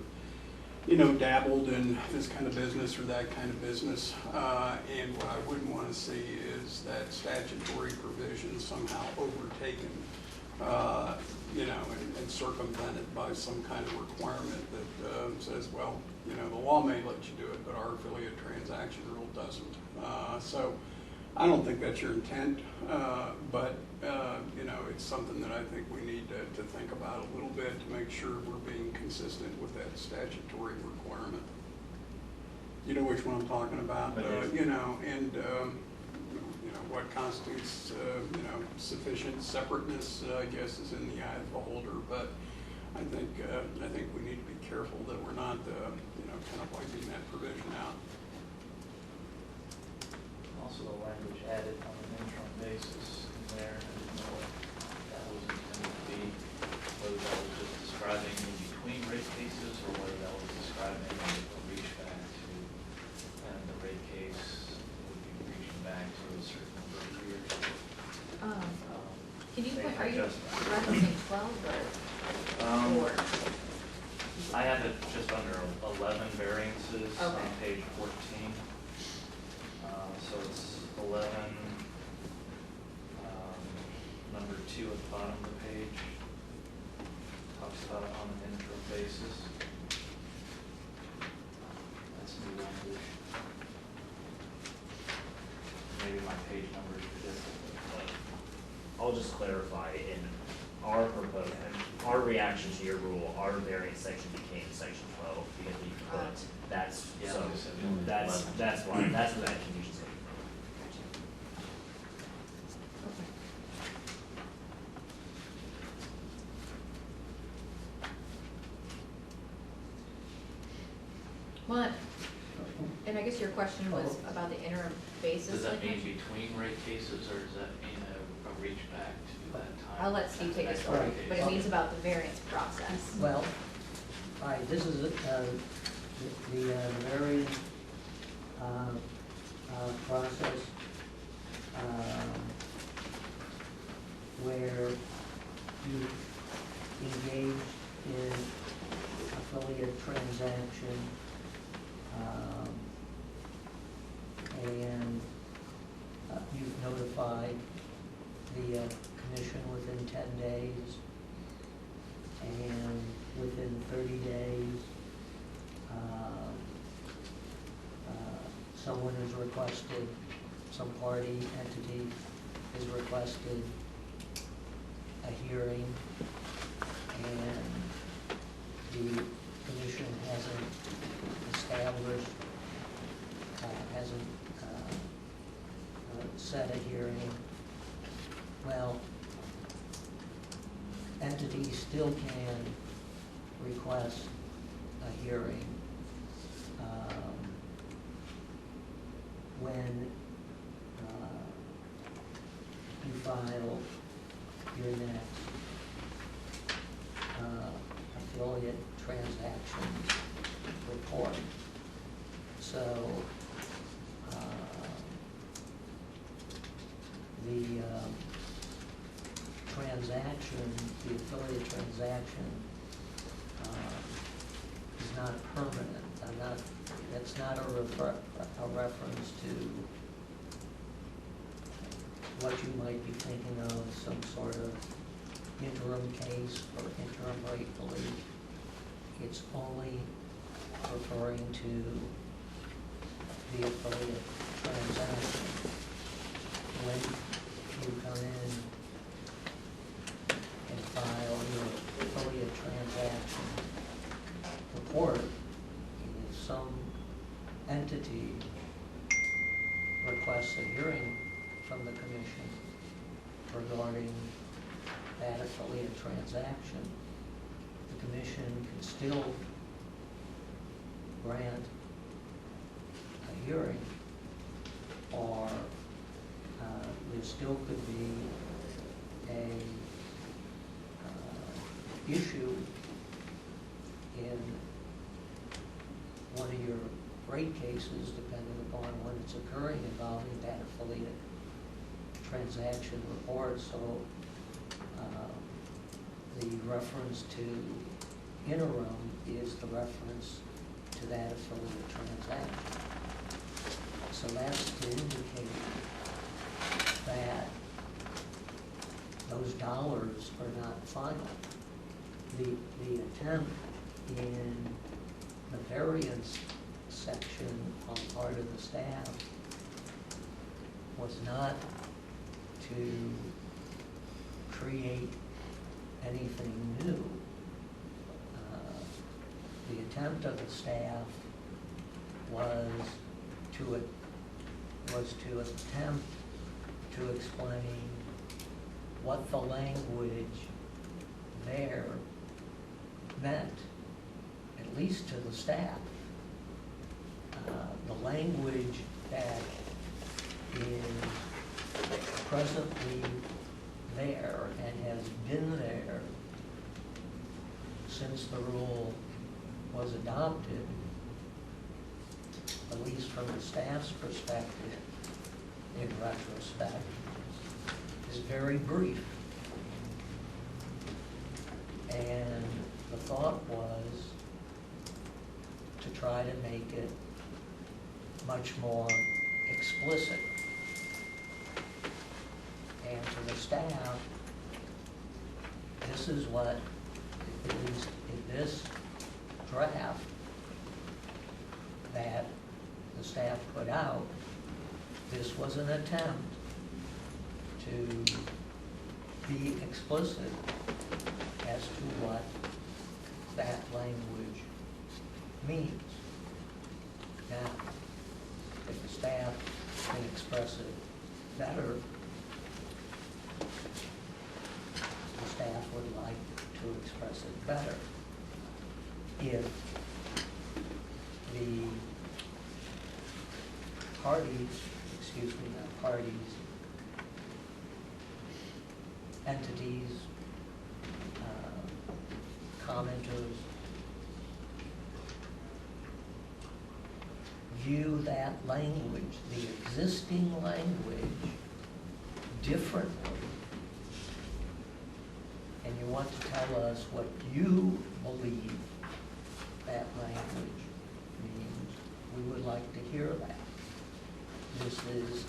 C: you know, dabbled in this kind of business or that kind of business. And what I wouldn't want to see is that statutory provision somehow overtaken, you know, and circumvented by some kind of requirement that says, well, you know, the law may let you do it, but our affiliate transaction rule doesn't. So I don't think that's your intent, but, you know, it's something that I think we need to think about a little bit to make sure we're being consistent with that statutory requirement. You know which one I'm talking about, you know, and, you know, what constitutes, you know, sufficient separateness, I guess, is in the eye of the beholder, but I think we need to be careful that we're not, you know, kind of wiping that provision out.
H: Also, the language added on an interim basis in there, I didn't know what that was intended to be, whether that was just describing in between rate cases or whether that was describing a reach back to, and the rate case would be reaching back to a certain number of years.
A: Can you, are you
H: Just-
A: referencing 12 or?
H: I have it just under 11 variances on
A: Okay.
H: page 14. So it's 11, number 2 at the bottom of the page. Talks about it on an interim basis. That's new language. Maybe my page numbers are different, but
F: I'll just clarify, in our proposal, our reaction to your rule, our variance section became section 12 because we put, that's,
H: Yeah,
F: so,
H: like I said, we only had
F: that's
H: 11.
F: that's why, that's where that confusion's coming
A: Well, and I guess your question was about the interim basis.
H: Does that
A: like
H: mean
A: how-
H: between rate cases, or does that mean a reach back to that time?
A: I'll let Steve take a
H: Next
A: story,
H: rate
A: but
H: case?
A: it means about the variance process.
D: Well, all right, this is the variance process where you engage in affiliate transaction and you've notified the commission within 10 days, and within 30 days, someone has requested, some party, entity has requested a hearing, and the commission hasn't established, hasn't set a hearing. Well, entities still can request a hearing when you file your next affiliate transactions report. So the transaction, the affiliate transaction is not permanent. That's not a reference to what you might be thinking of, some sort of interim case or interim rate relief. It's only referring to the affiliate transaction. When you come in and file your affiliate transaction report, if some entity requests a hearing from the commission regarding that affiliate transaction, the commission can still grant a hearing, or there still could be a issue in one of your rate cases, depending upon when it's occurring, involving that affiliate transaction report. So the reference to interim is the reference to that affiliate transaction. So that's to indicate that those dollars are not final. The attempt in the variance section on part of the staff was not to create anything new. The attempt of the staff was to attempt to explain what the language there meant, at least to the staff. The language that is presently there and has been there since the rule was adopted, at least from the staff's perspective, in retrospect, is very brief. And the thought was to try to make it much more explicit. And to the staff, this is what, at least in this draft that the staff put out, this was an attempt to be explicit as to what that language means. Now, if the staff can express it better, the staff would like to express it better. If the parties, not parties, entities, commenters, view that language, the existing language, differently, and you want to tell us what you believe that language means, we would like to hear that. This is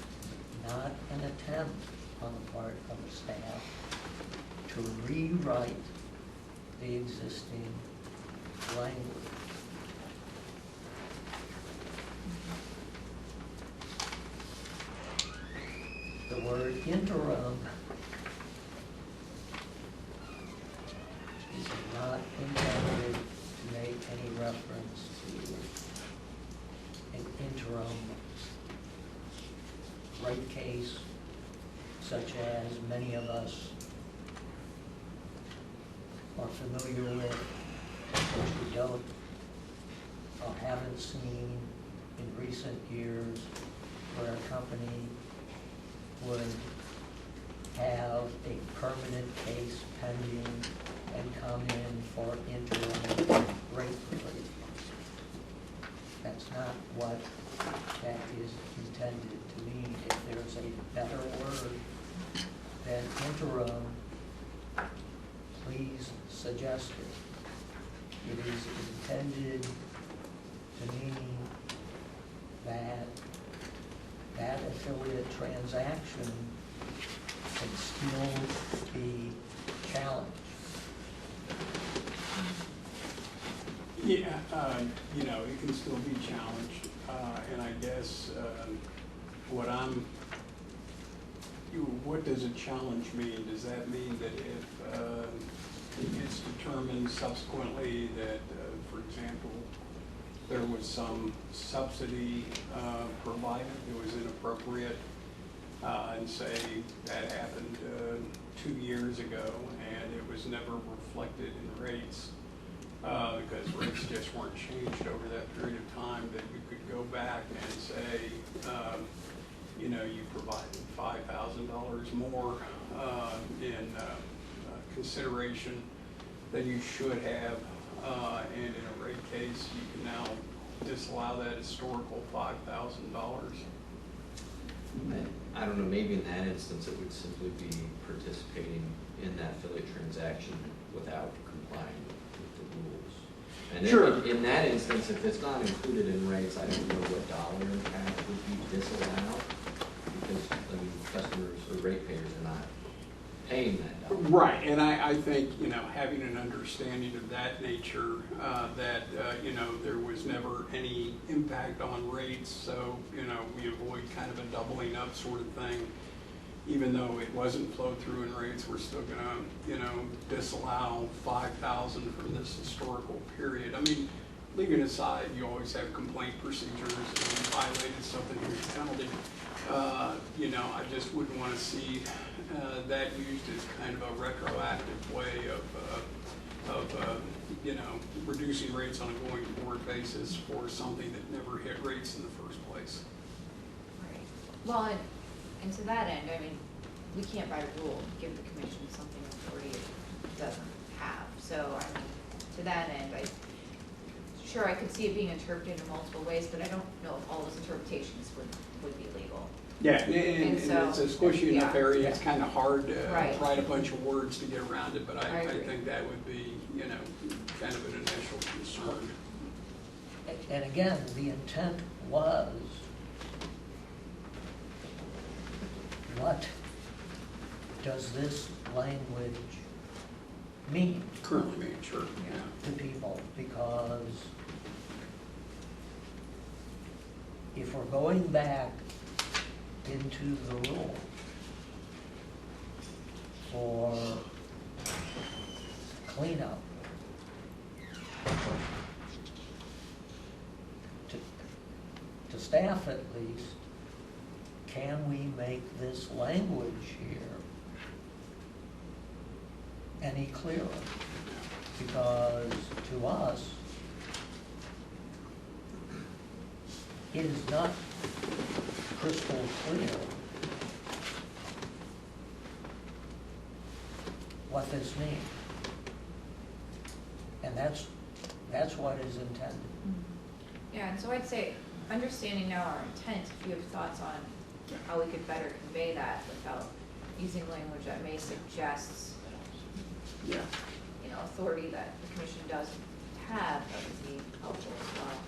D: not an attempt on the part of the staff to rewrite the existing language. The word interim is not intended to make any reference to an interim rate case, such as many of us are familiar with, which we don't or haven't seen in recent years, where a company would have a permanent case pending and come in for interim rate relief. That's not what that is intended to mean. If there's a better word than interim, please suggest it. It is intended to mean that that affiliate transaction can still be challenged.
C: Yeah, it can still be challenged, and I guess what does a challenge mean? Does that mean that if it gets determined subsequently that, for example, there was some subsidy provided that was inappropriate, and say that happened 2 years ago, and it was never reflected in rates, because rates just weren't changed over that period of time, that you could go back and say, you know, you provided $5,000 more in consideration than you should have, and in a rate case, you can now disallow that historical $5,000.
O: I don't know, maybe in that instance, it would simply be participating in that affiliate transaction without complying with the rules. And
C: Sure.
O: in that instance, if it's not included in rates, I don't know what dollar impact would be disallowed, because, I mean, customers or ratepayers are not paying that dollar.
C: Right, and I think, you know, having an understanding of that nature, that, you know, there was never any impact on rates, so, you know, we avoid kind of a doubling up sort of thing. Even though it wasn't flowed through in rates, we're still gonna, you know, disallow 5,000 from this historical period. I mean, leaving aside, you always have complaint procedures, and if you violated something, here's a penalty. You know, I just wouldn't want to see that used as kind of a retroactive way of you know, reducing rates on a going forward basis for something that never hit rates in the first place.
A: Right. Well, and to that end, I mean, we can't by rule give the commission something authority it doesn't have. So, I mean, to that end, sure, I could see it being interpreted in multiple ways, but I don't know if all those interpretations would be legal.
C: Yeah, and
A: so,
C: it's a squishy enough
A: yeah.
C: area, it's kind of hard to
A: Right.
C: write a bunch of words to get around it, but
A: I
C: I
A: agree.
C: think that would be, you know, kind of an initial concern.
D: And again, the intent was, what does this language mean
C: Currently being sure, yeah.
D: to people? Because if we're going back into the rule for cleanup, to staff at least, can we make this language here any clearer? Because to us, it is not crystal clear what this means. And that's what is intended.
A: Yeah, and so I'd say, understanding now our intent, if you have thoughts on how we could better convey that without using language that may suggest,
C: Yeah.
A: you know, authority that the commission doesn't have, that would be helpful as well.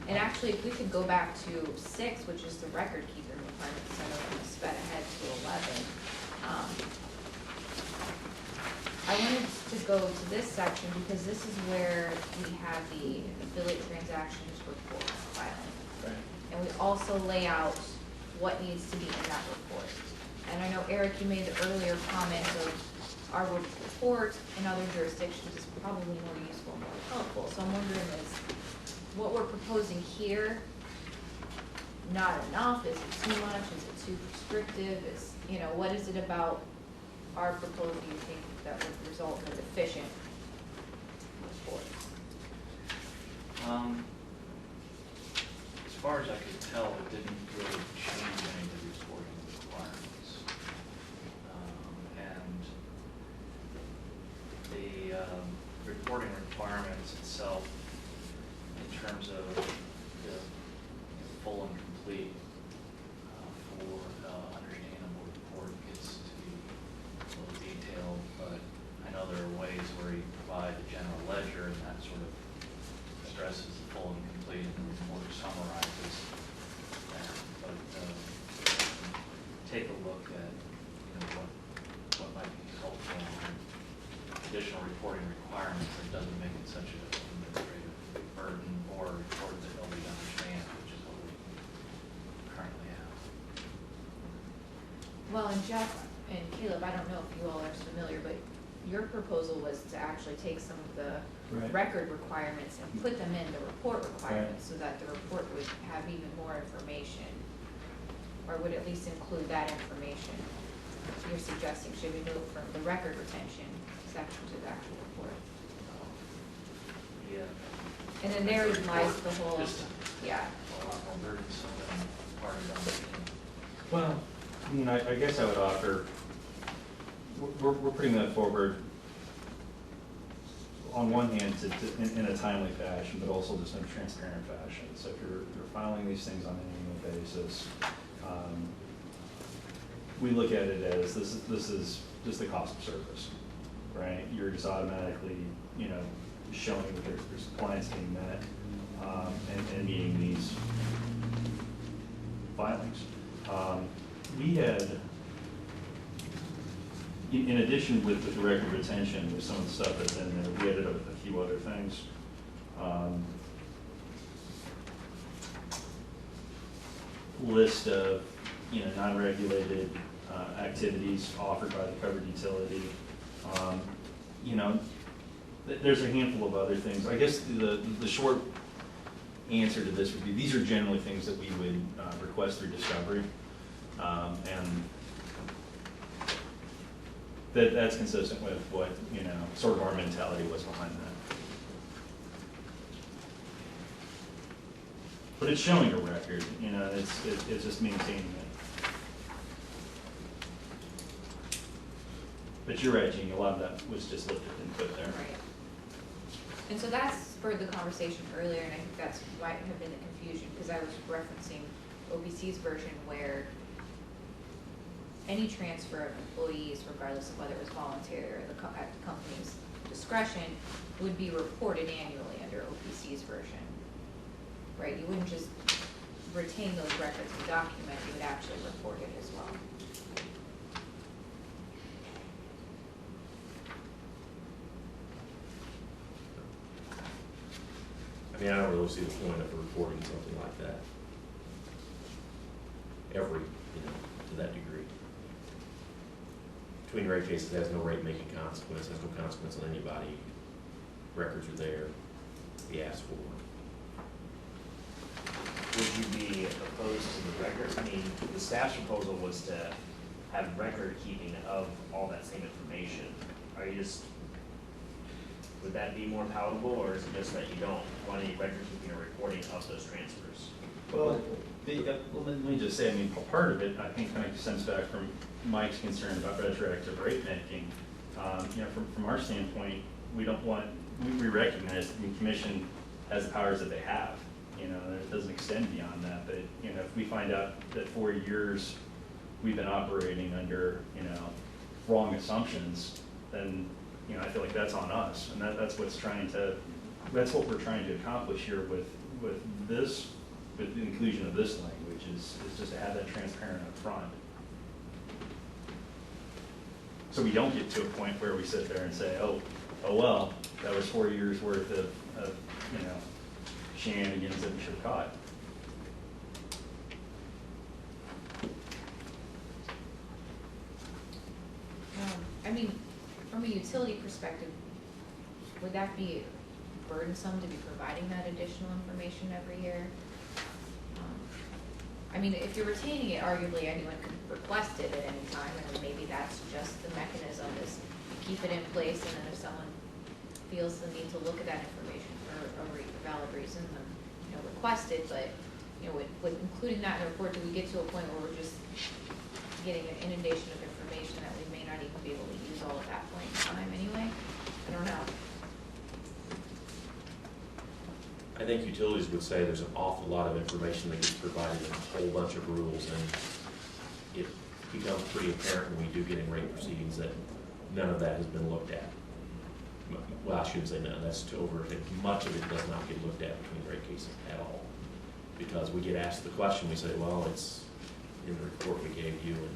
A: And actually, if we could go back to 6, which is the record keeping requirements, I know I'm gonna sped ahead to 11. I wanted to go to this section because this is where we have the affiliate transactions report filing.
B: Right.
A: And we also lay out what needs to be in that report. And I know, Eric, you made the earlier comment of our report in other jurisdictions is probably more useful and more helpful. So I'm wondering, is what we're proposing here not enough? Is it too much? Is it too prescriptive? Is, you know, what is it about our proposal you think that would result in an efficient report?
H: As far as I could tell, it didn't really change any of the reporting requirements. And the reporting requirements itself, in terms of the full and complete for understandable report, gets to be a little detailed, but I know there are ways where you provide a general ledger and that sort of addresses the full and complete, and the report summarizes that. But take a look at, you know, what might be helpful on additional reporting requirements that doesn't make it such an administrative burden, or a report that nobody understands, which is what we currently have.
A: Well, and Jeff and Caleb, I don't know if you all are familiar, but your proposal was to actually take some of the
M: Right.
A: record requirements and put them in the report requirements so that the report would have even more information, or would at least include that information. You're suggesting should we move from the record retention section to the actual report?
F: Yeah.
A: And then there lies the whole,
H: Just
A: yeah.
H: a lot more burdensome than part of the
M: Well, I mean, I guess I would offer, we're putting that forward on one hand in a timely fashion, but also just in a transparent fashion. So if you're filing these things on an annual basis, we look at it as this is just the cost of service, right? You're just automatically, showing that there's compliance being met, and meeting these filings. We had, in addition with the record retention, with some of the stuff that's in there, we added a few other things. List of, non-regulated activities offered by the covered utility. There's a handful of other things. I guess the short answer to this would be, these are generally things that we would request through discovery. And that's consistent with what, sort of our mentality was behind that. But it's showing a record, it's just maintaining it. But you're right, Jeannie, a lot of that was just lifted and put there.
A: Right. And so that spurred the conversation earlier, and I think that's why it had been the confusion, because I was referencing OPC's version where any transfer of employees, regardless of whether it was voluntary or at the company's discretion, would be reported annually under OPC's version. Right? You wouldn't just retain those records and document, you would actually report it as well.
P: I mean, I don't really see the point of reporting something like that. To that degree. Between rate cases, it has no rate-making consequence, has no consequence on anybody. Records are there, be asked for.
F: Would you be opposed to the record? I mean, the staff's proposal was to have record keeping of all that same information. Are you just, would that be more palatable, or is it just that you don't want any record keeping or reporting of those transfers?
M: Well, let me just say, part of it, I think, kind of stems back from Mike's concern about retroactive rate making. From our standpoint, we recognize that the commission has the powers that they have. It doesn't extend beyond that. But if we find out that 4 years we've been operating under wrong assumptions, then I feel like that's on us, and that's what we're trying to accomplish here with this. With the inclusion of this language is just to have that transparent up front. So we don't get to a point where we sit there and say, oh well, that was 4 years worth of shenanigans that we should have caught.
A: From a utility perspective, would that be burdensome to be providing that additional information every year? If you're retaining it, arguably anyone could request it at any time, and then maybe that's just the mechanism, is keep it in place, and then if someone feels the need to look at that information for a valid reason, then, request it, but, with including that in the report, do we get to a point where we're just getting an inundation of information that we may not even be able to use all at that point in time anyway? I don't know.
P: I think utilities would say there's an awful lot of information that gets provided in a whole bunch of rules, and it becomes pretty apparent when we do get in rate proceedings that none of that has been looked at. Well, I shouldn't say none, that's to overthink. Much of it does not get looked at between rate cases at all. Because we get asked the question, we say, well, it's in the report we gave you, and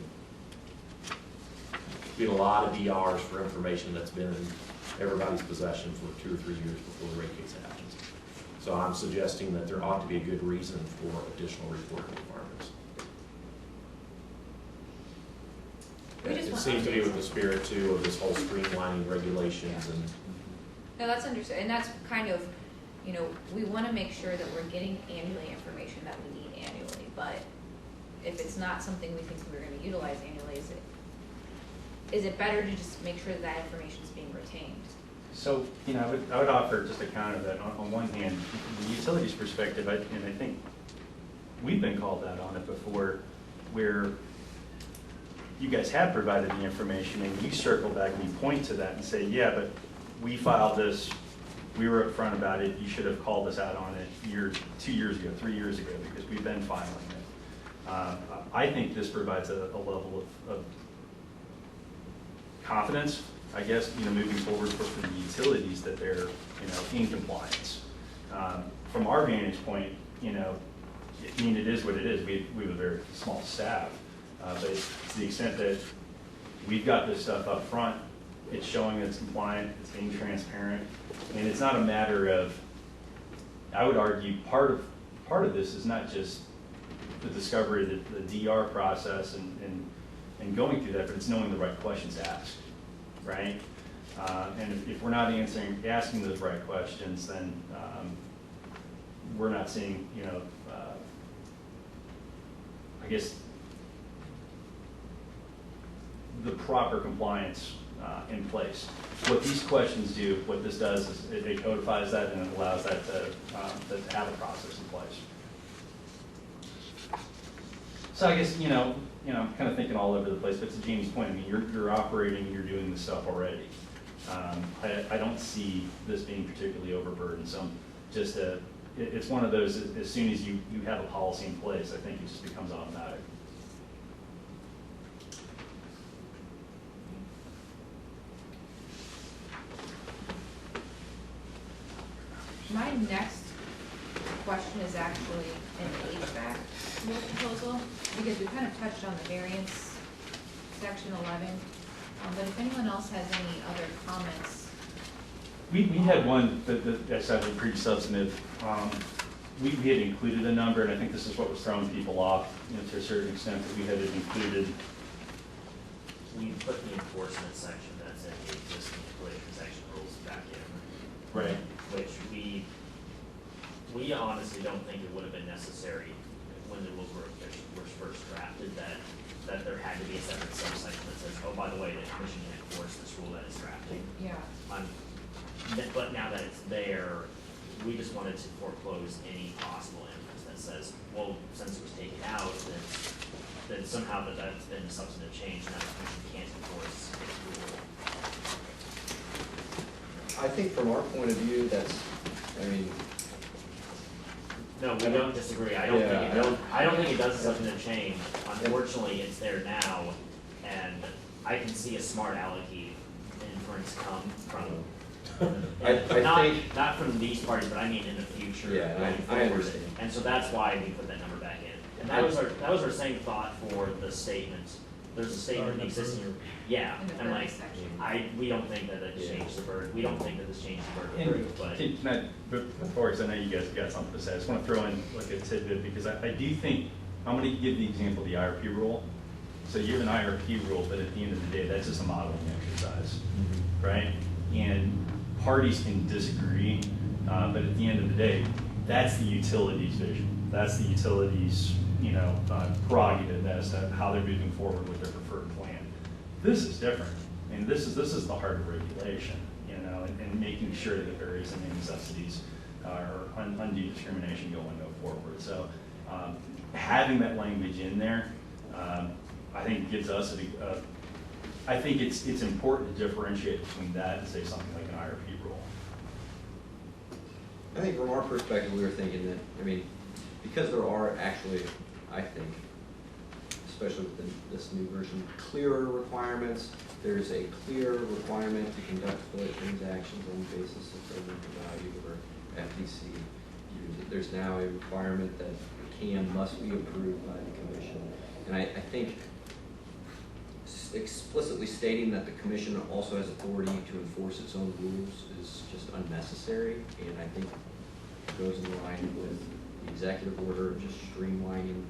P: we get a lot of DRs for information that's been in everybody's possession for 2 or 3 years before the rate case happens. So I'm suggesting that there ought to be a good reason for additional reporting requirements. It seems to be with the spirit too of this whole streamlining regulations, and
A: No, that's understood, and that's kind of, you know, we wanna make sure that we're getting annually information that we need annually, but if it's not something we think we're gonna utilize annually, is it better to just make sure that information is being retained?
M: So, you know, I would offer just a counter that on one hand, the utilities perspective, and I think we've been called out on it before, where you guys have provided the information and you circle back and you point to that and say, yeah, but we filed this, we were upfront about it, you should have called us out on it 2 years ago, 3 years ago, because we've been filing it. I think this provides a level of confidence, I guess, you know, moving forward for the utilities that they're, you know, in compliance. From our vantage point, you know, I mean, it is what it is. We have a very small staff, but to the extent that we've got this stuff up front, it's showing it's compliant, it's being transparent, and it's not a matter of, I would argue, part of this is not just the discovery of the DR process and going through that, but it's knowing the right questions to ask, right? And if we're not asking those right questions, then we're not seeing, you know, I guess, the proper compliance in place. What these questions do, what this does is it codifies that and it allows that to have a process in place. So I guess, you know, I'm kind of thinking all over the place, but to Jamie's point, I mean, you're operating and you're doing this stuff already. I don't see this being particularly overburdensome. Just it's one of those, as soon as you have a policy in place, I think it just becomes automatic.
A: My next question is actually an HVAC rule proposal, because we kind of touched on the variance, section 11. But if anyone else has any other comments.
M: We had one that sounded pretty substantive. We had included a number, and I think this is what was throwing people off, you know, to a certain extent, that we had it included.
F: We put the enforcement section that's in the existing employee protection rules back in.
M: Right.
F: Which we honestly don't think it would have been necessary when the rules were first drafted that there had to be a separate subsection that says, oh, by the way, the commission can enforce this rule that is drafting.
A: Yeah.
F: But now that it's there, we just wanted to foreclose any possible inference that says, well, since it was taken out, then somehow that's been a substantive change, and that the commission can't enforce its rule.
O: I think from our point of view, that's, I mean.
F: No, we don't disagree. I don't think it does a substantive change. Unfortunately, it's there now, and I can see a smart alecky inference come from. Not from these parties, but I mean in the future.
O: Yeah, I understand.
F: And so that's why we put that number back in. And that was our same thought for the statement. There's a statement existing. Yeah,
A: In the
F: and
A: section.
F: we don't think that it changed the burden. We don't think that this changed the burden of proof, but.
M: Before, because I know you guys got something to say, I just want to throw in like a tidbit, because I do think, I'm going to give the example of the IRP rule. So you have an IRP rule, but at the end of the day, that's just a modeling exercise, right? And parties can disagree, but at the end of the day, that's the utility's vision. That's the utility's, you know, prerogative as to how they're moving forward with their preferred plan. This is different, and this is the heart of regulation, you know, and making sure that there isn't any subsidies or undue discrimination go forward. So having that language in there, I think gives us I think it's important to differentiate between that and say something like an IRP rule.
O: I think from our perspective, we were thinking that, I mean, because there are actually, I think, especially with this new version, clearer requirements. There's a clear requirement to conduct affiliate transactions on the basis of fair market value or FTC. There's now a requirement that the CAM must be approved by the commission. And I think explicitly stating that the commission also has authority to enforce its own rules is just unnecessary, and I think it goes in line with the executive order, just streamlining.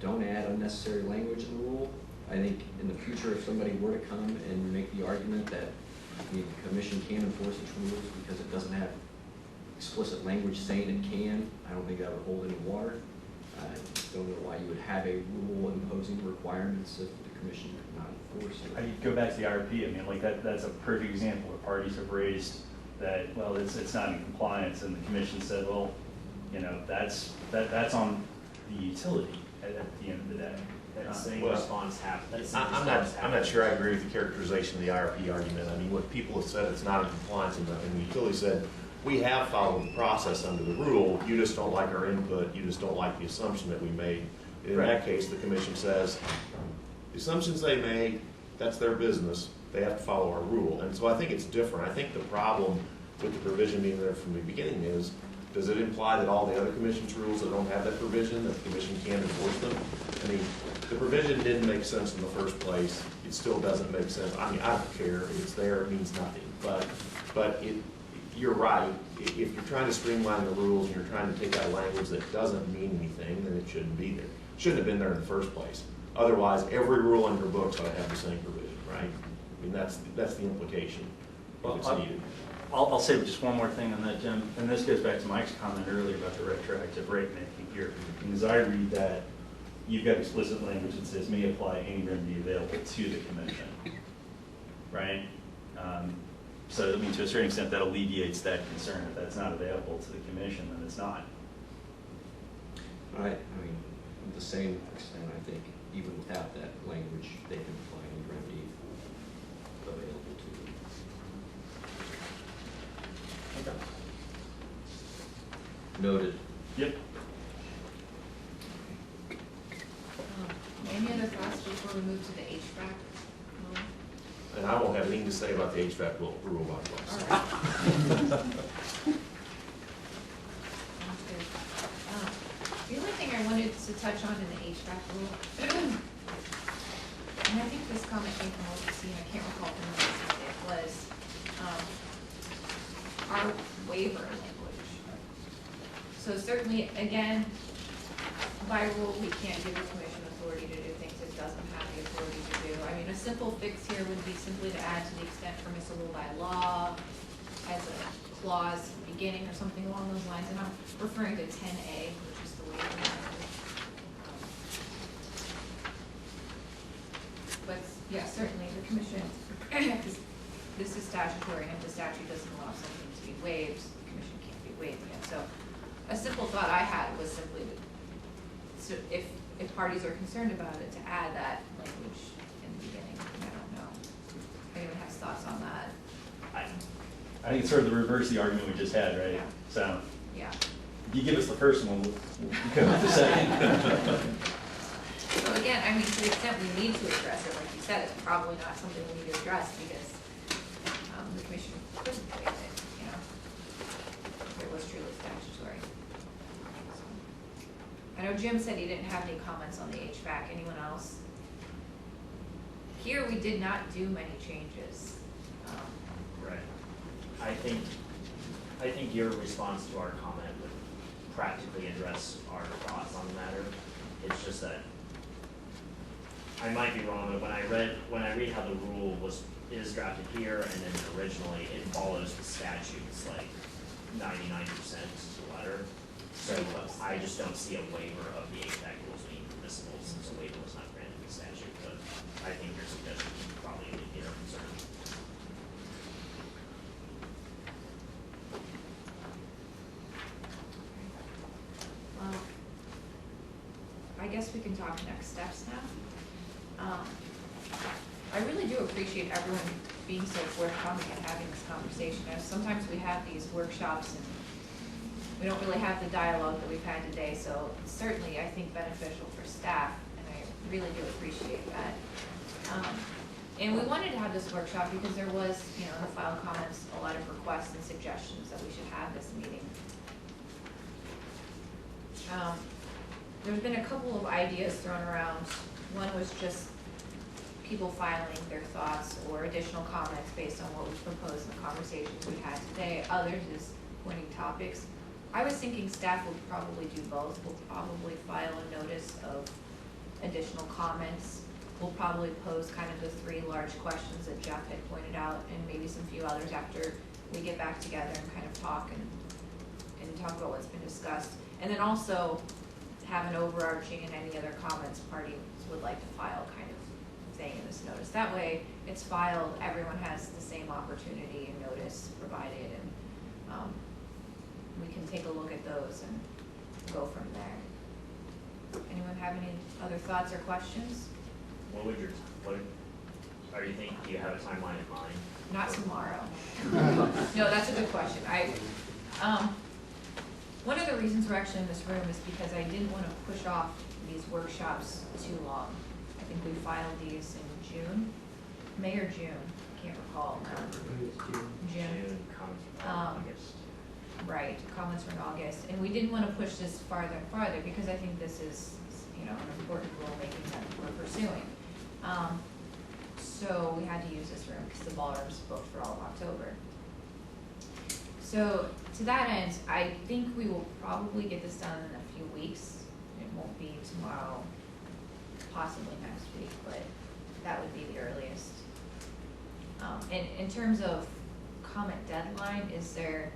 O: Don't add unnecessary language in the rule. I think in the future, if somebody were to come and make the argument that I mean, the commission can enforce its rules because it doesn't have explicit language saying it can. I don't think that would hold any water. I don't know why you would have a rule imposing requirements if the commission could not enforce it.
M: I go back to the IRP, I mean, like that's a perfect example where parties have raised that, well, it's not in compliance, and the commission said, well, you know, that's on the utility at the end of the day.
F: That same
P: Well,
F: response happened.
P: I'm not sure I agree with the characterization of the IRP argument. I mean, what people have said, it's not in compliance, and the utility said, we have followed the process under the rule, you just don't like our input, you just don't like the assumption that we made. In that case, the commission says, the assumptions they made, that's their business, they have to follow our rule. And so I think it's different. I think the problem with the provision being there from the beginning is, does it imply that all the other commission's rules that don't have that provision, that the commission can't enforce them? I mean, the provision didn't make sense in the first place. It still doesn't make sense. I mean, I don't care. If it's there, it means nothing. But you're right. If you're trying to streamline the rules and you're trying to take out language that doesn't mean anything, then it shouldn't be there. It shouldn't have been there in the first place. Otherwise, every rule on your books ought to have the same provision, right? I mean, that's the implication if it's needed.
M: I'll say just one more thing on that, Jim, and this goes back to Mike's comment earlier about the retroactive rate making here. And as I read that, you've got explicit language that says may apply any remedy available to the commission, right? So I mean, to a certain extent, that alleviates that concern. If that's not available to the commission, then it's not.
O: I mean, to the same extent, I think even without that language, they can apply any remedy available to them.
M: Okay.
O: Noted.
M: Yep.
A: Any other thoughts before we move to the HVAC?
P: And I won't have anything to say about the HVAC rule, by the way.
A: All right. Sounds good. The only thing I wanted to touch on in the HVAC rule, and I think this comment came from OPC, and I can't recall from who it was, our waiver language. So certainly, again, by rule, we can't give the commission authority to do things it doesn't have the authority to do. I mean, a simple fix here would be simply to add to the extent permissible by law as a clause beginning or something along those lines. And I'm referring to 10A, which is the waiver language. But yeah, certainly the commission, this is statutory, and if the statute doesn't allow something to be waived, the commission can't be waiving it. So a simple thought I had was simply to, so if parties are concerned about it, to add that language in the beginning. I don't know if anyone has thoughts on that.
M: I think it's sort of the reverse of the argument we just had, right?
A: Yeah.
M: So
A: Yeah.
M: if you give us the first one, we'll come with the second.
A: So again, I mean, to the extent we need to address it, like you said, it's probably not something we need to address because the commission couldn't waive it, you know, if it was truly statutory. So, I know Jim said he didn't have any comments on the HVAC. Anyone else? Here, we did not do many changes.
F: Right. I think your response to our comment would practically address our thoughts on the matter. It's just that I might be wrong, but when I read how the rule is drafted here and then originally, it follows the statutes like 99% to the letter. So I just don't see a waiver of the HVAC rules being permissible since a waiver was not granted in the statute. But I think your suggestion would probably alleviate our concern.
A: Well, I guess we can talk next steps now. I really do appreciate everyone being so forthcoming and having this conversation. Sometimes we have these workshops and we don't really have the dialogue that we've had today, so it's certainly, I think, beneficial for staff, and I really do appreciate that. And we wanted to have this workshop because there was, in the file comments, a lot of requests and suggestions that we should have this meeting. There's been a couple of ideas thrown around. One was just people filing their thoughts or additional comments based on what was proposed in the conversations we had today. Others is pointing topics. I was thinking staff would probably do both. We'll probably file a notice of additional comments we'll probably pose kind of the 3 large questions that Jeff had pointed out, and maybe some few others after we get back together and kind of talk and talk about what's been discussed. And then also have an overarching and any other comments parties would like to file kind of thing in this notice. That way, it's filed, everyone has the same opportunity and notice provided, and we can take a look at those and go from there. Anyone have any other thoughts or questions?
F: What are you thinking, do you have a timeline in mind?
A: Not tomorrow. No, that's a good question. One of the reasons we're actually in this room is because I didn't want to push off these workshops too long. I think we filed these in June, May or June, can't recall. June.
F: August.
A: Right, comments were in August, and we didn't want to push this farther and farther because I think this is, an important rulemaking that we're pursuing. So we had to use this room because the ballroom's booked for all of October. So to that end, I think we will probably get this done in a few weeks. It won't be tomorrow, possibly next week, but that would be the earliest. And in terms of comment deadline, is there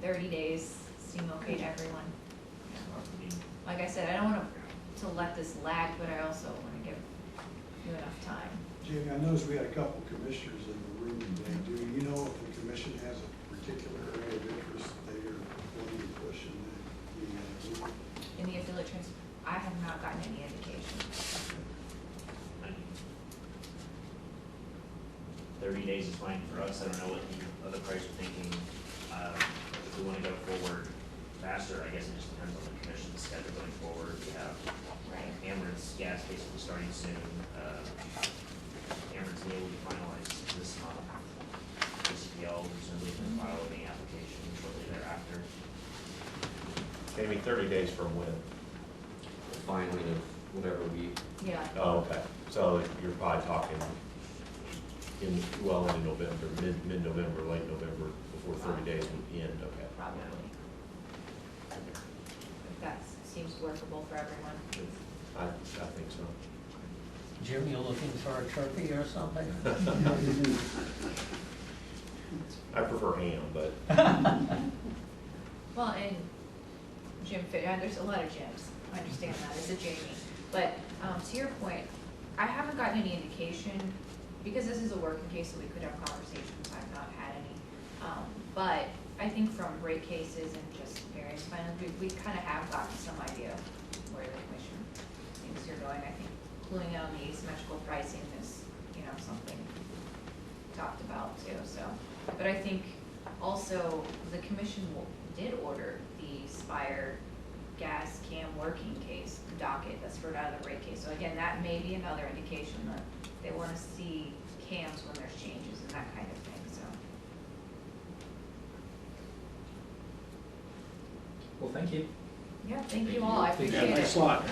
A: 30 days seem okay to everyone? Like I said, I don't want to let this lag, but I also want to give you enough time.
G: Jamie, I noticed we had a couple commissioners in the room today. Do you know if the commission has a particular area of interest they are wanting to push in the group?
A: In the affiliate I have not gotten any indication.
F: 30 days is fine for us. I don't know what the other parties are thinking. If we want to go forward faster, I guess it just depends on the commission's schedule going forward. We have Cameron's gas basically starting soon. Cameron's deal will be finalized this month. CCPL presumably can file any application shortly thereafter.
P: Maybe 30 days from when?
O: The filing of whatever we.
A: Yeah.
P: Oh, okay. So you're probably talking in November, mid-November, late November, before 30 days would end, okay.
A: Probably. If that seems workable for everyone.
P: I think so.
D: Jim, you looking for a turkey or something?
P: I prefer ham, but.
A: Well, and Jim, there's a lot of Jims. I understand that. It's a Jamie. But to your point, I haven't gotten any indication, because this is a working case, so we could have conversations. I've not had any. But I think from rate cases and just various finals, we kind of have gotten some idea of where the commission thinks you're going. I think including on the asymmetrical pricing is, something talked about too. So, but I think also the commission did order the Spire gas cam working case docket that's for out of the rate case. So again, that may be another indication that they want to see cams when there's changes and that kind of thing. So.
B: Well, thank you.
A: Yeah, thank you all. I appreciate it.
C: Thanks a lot.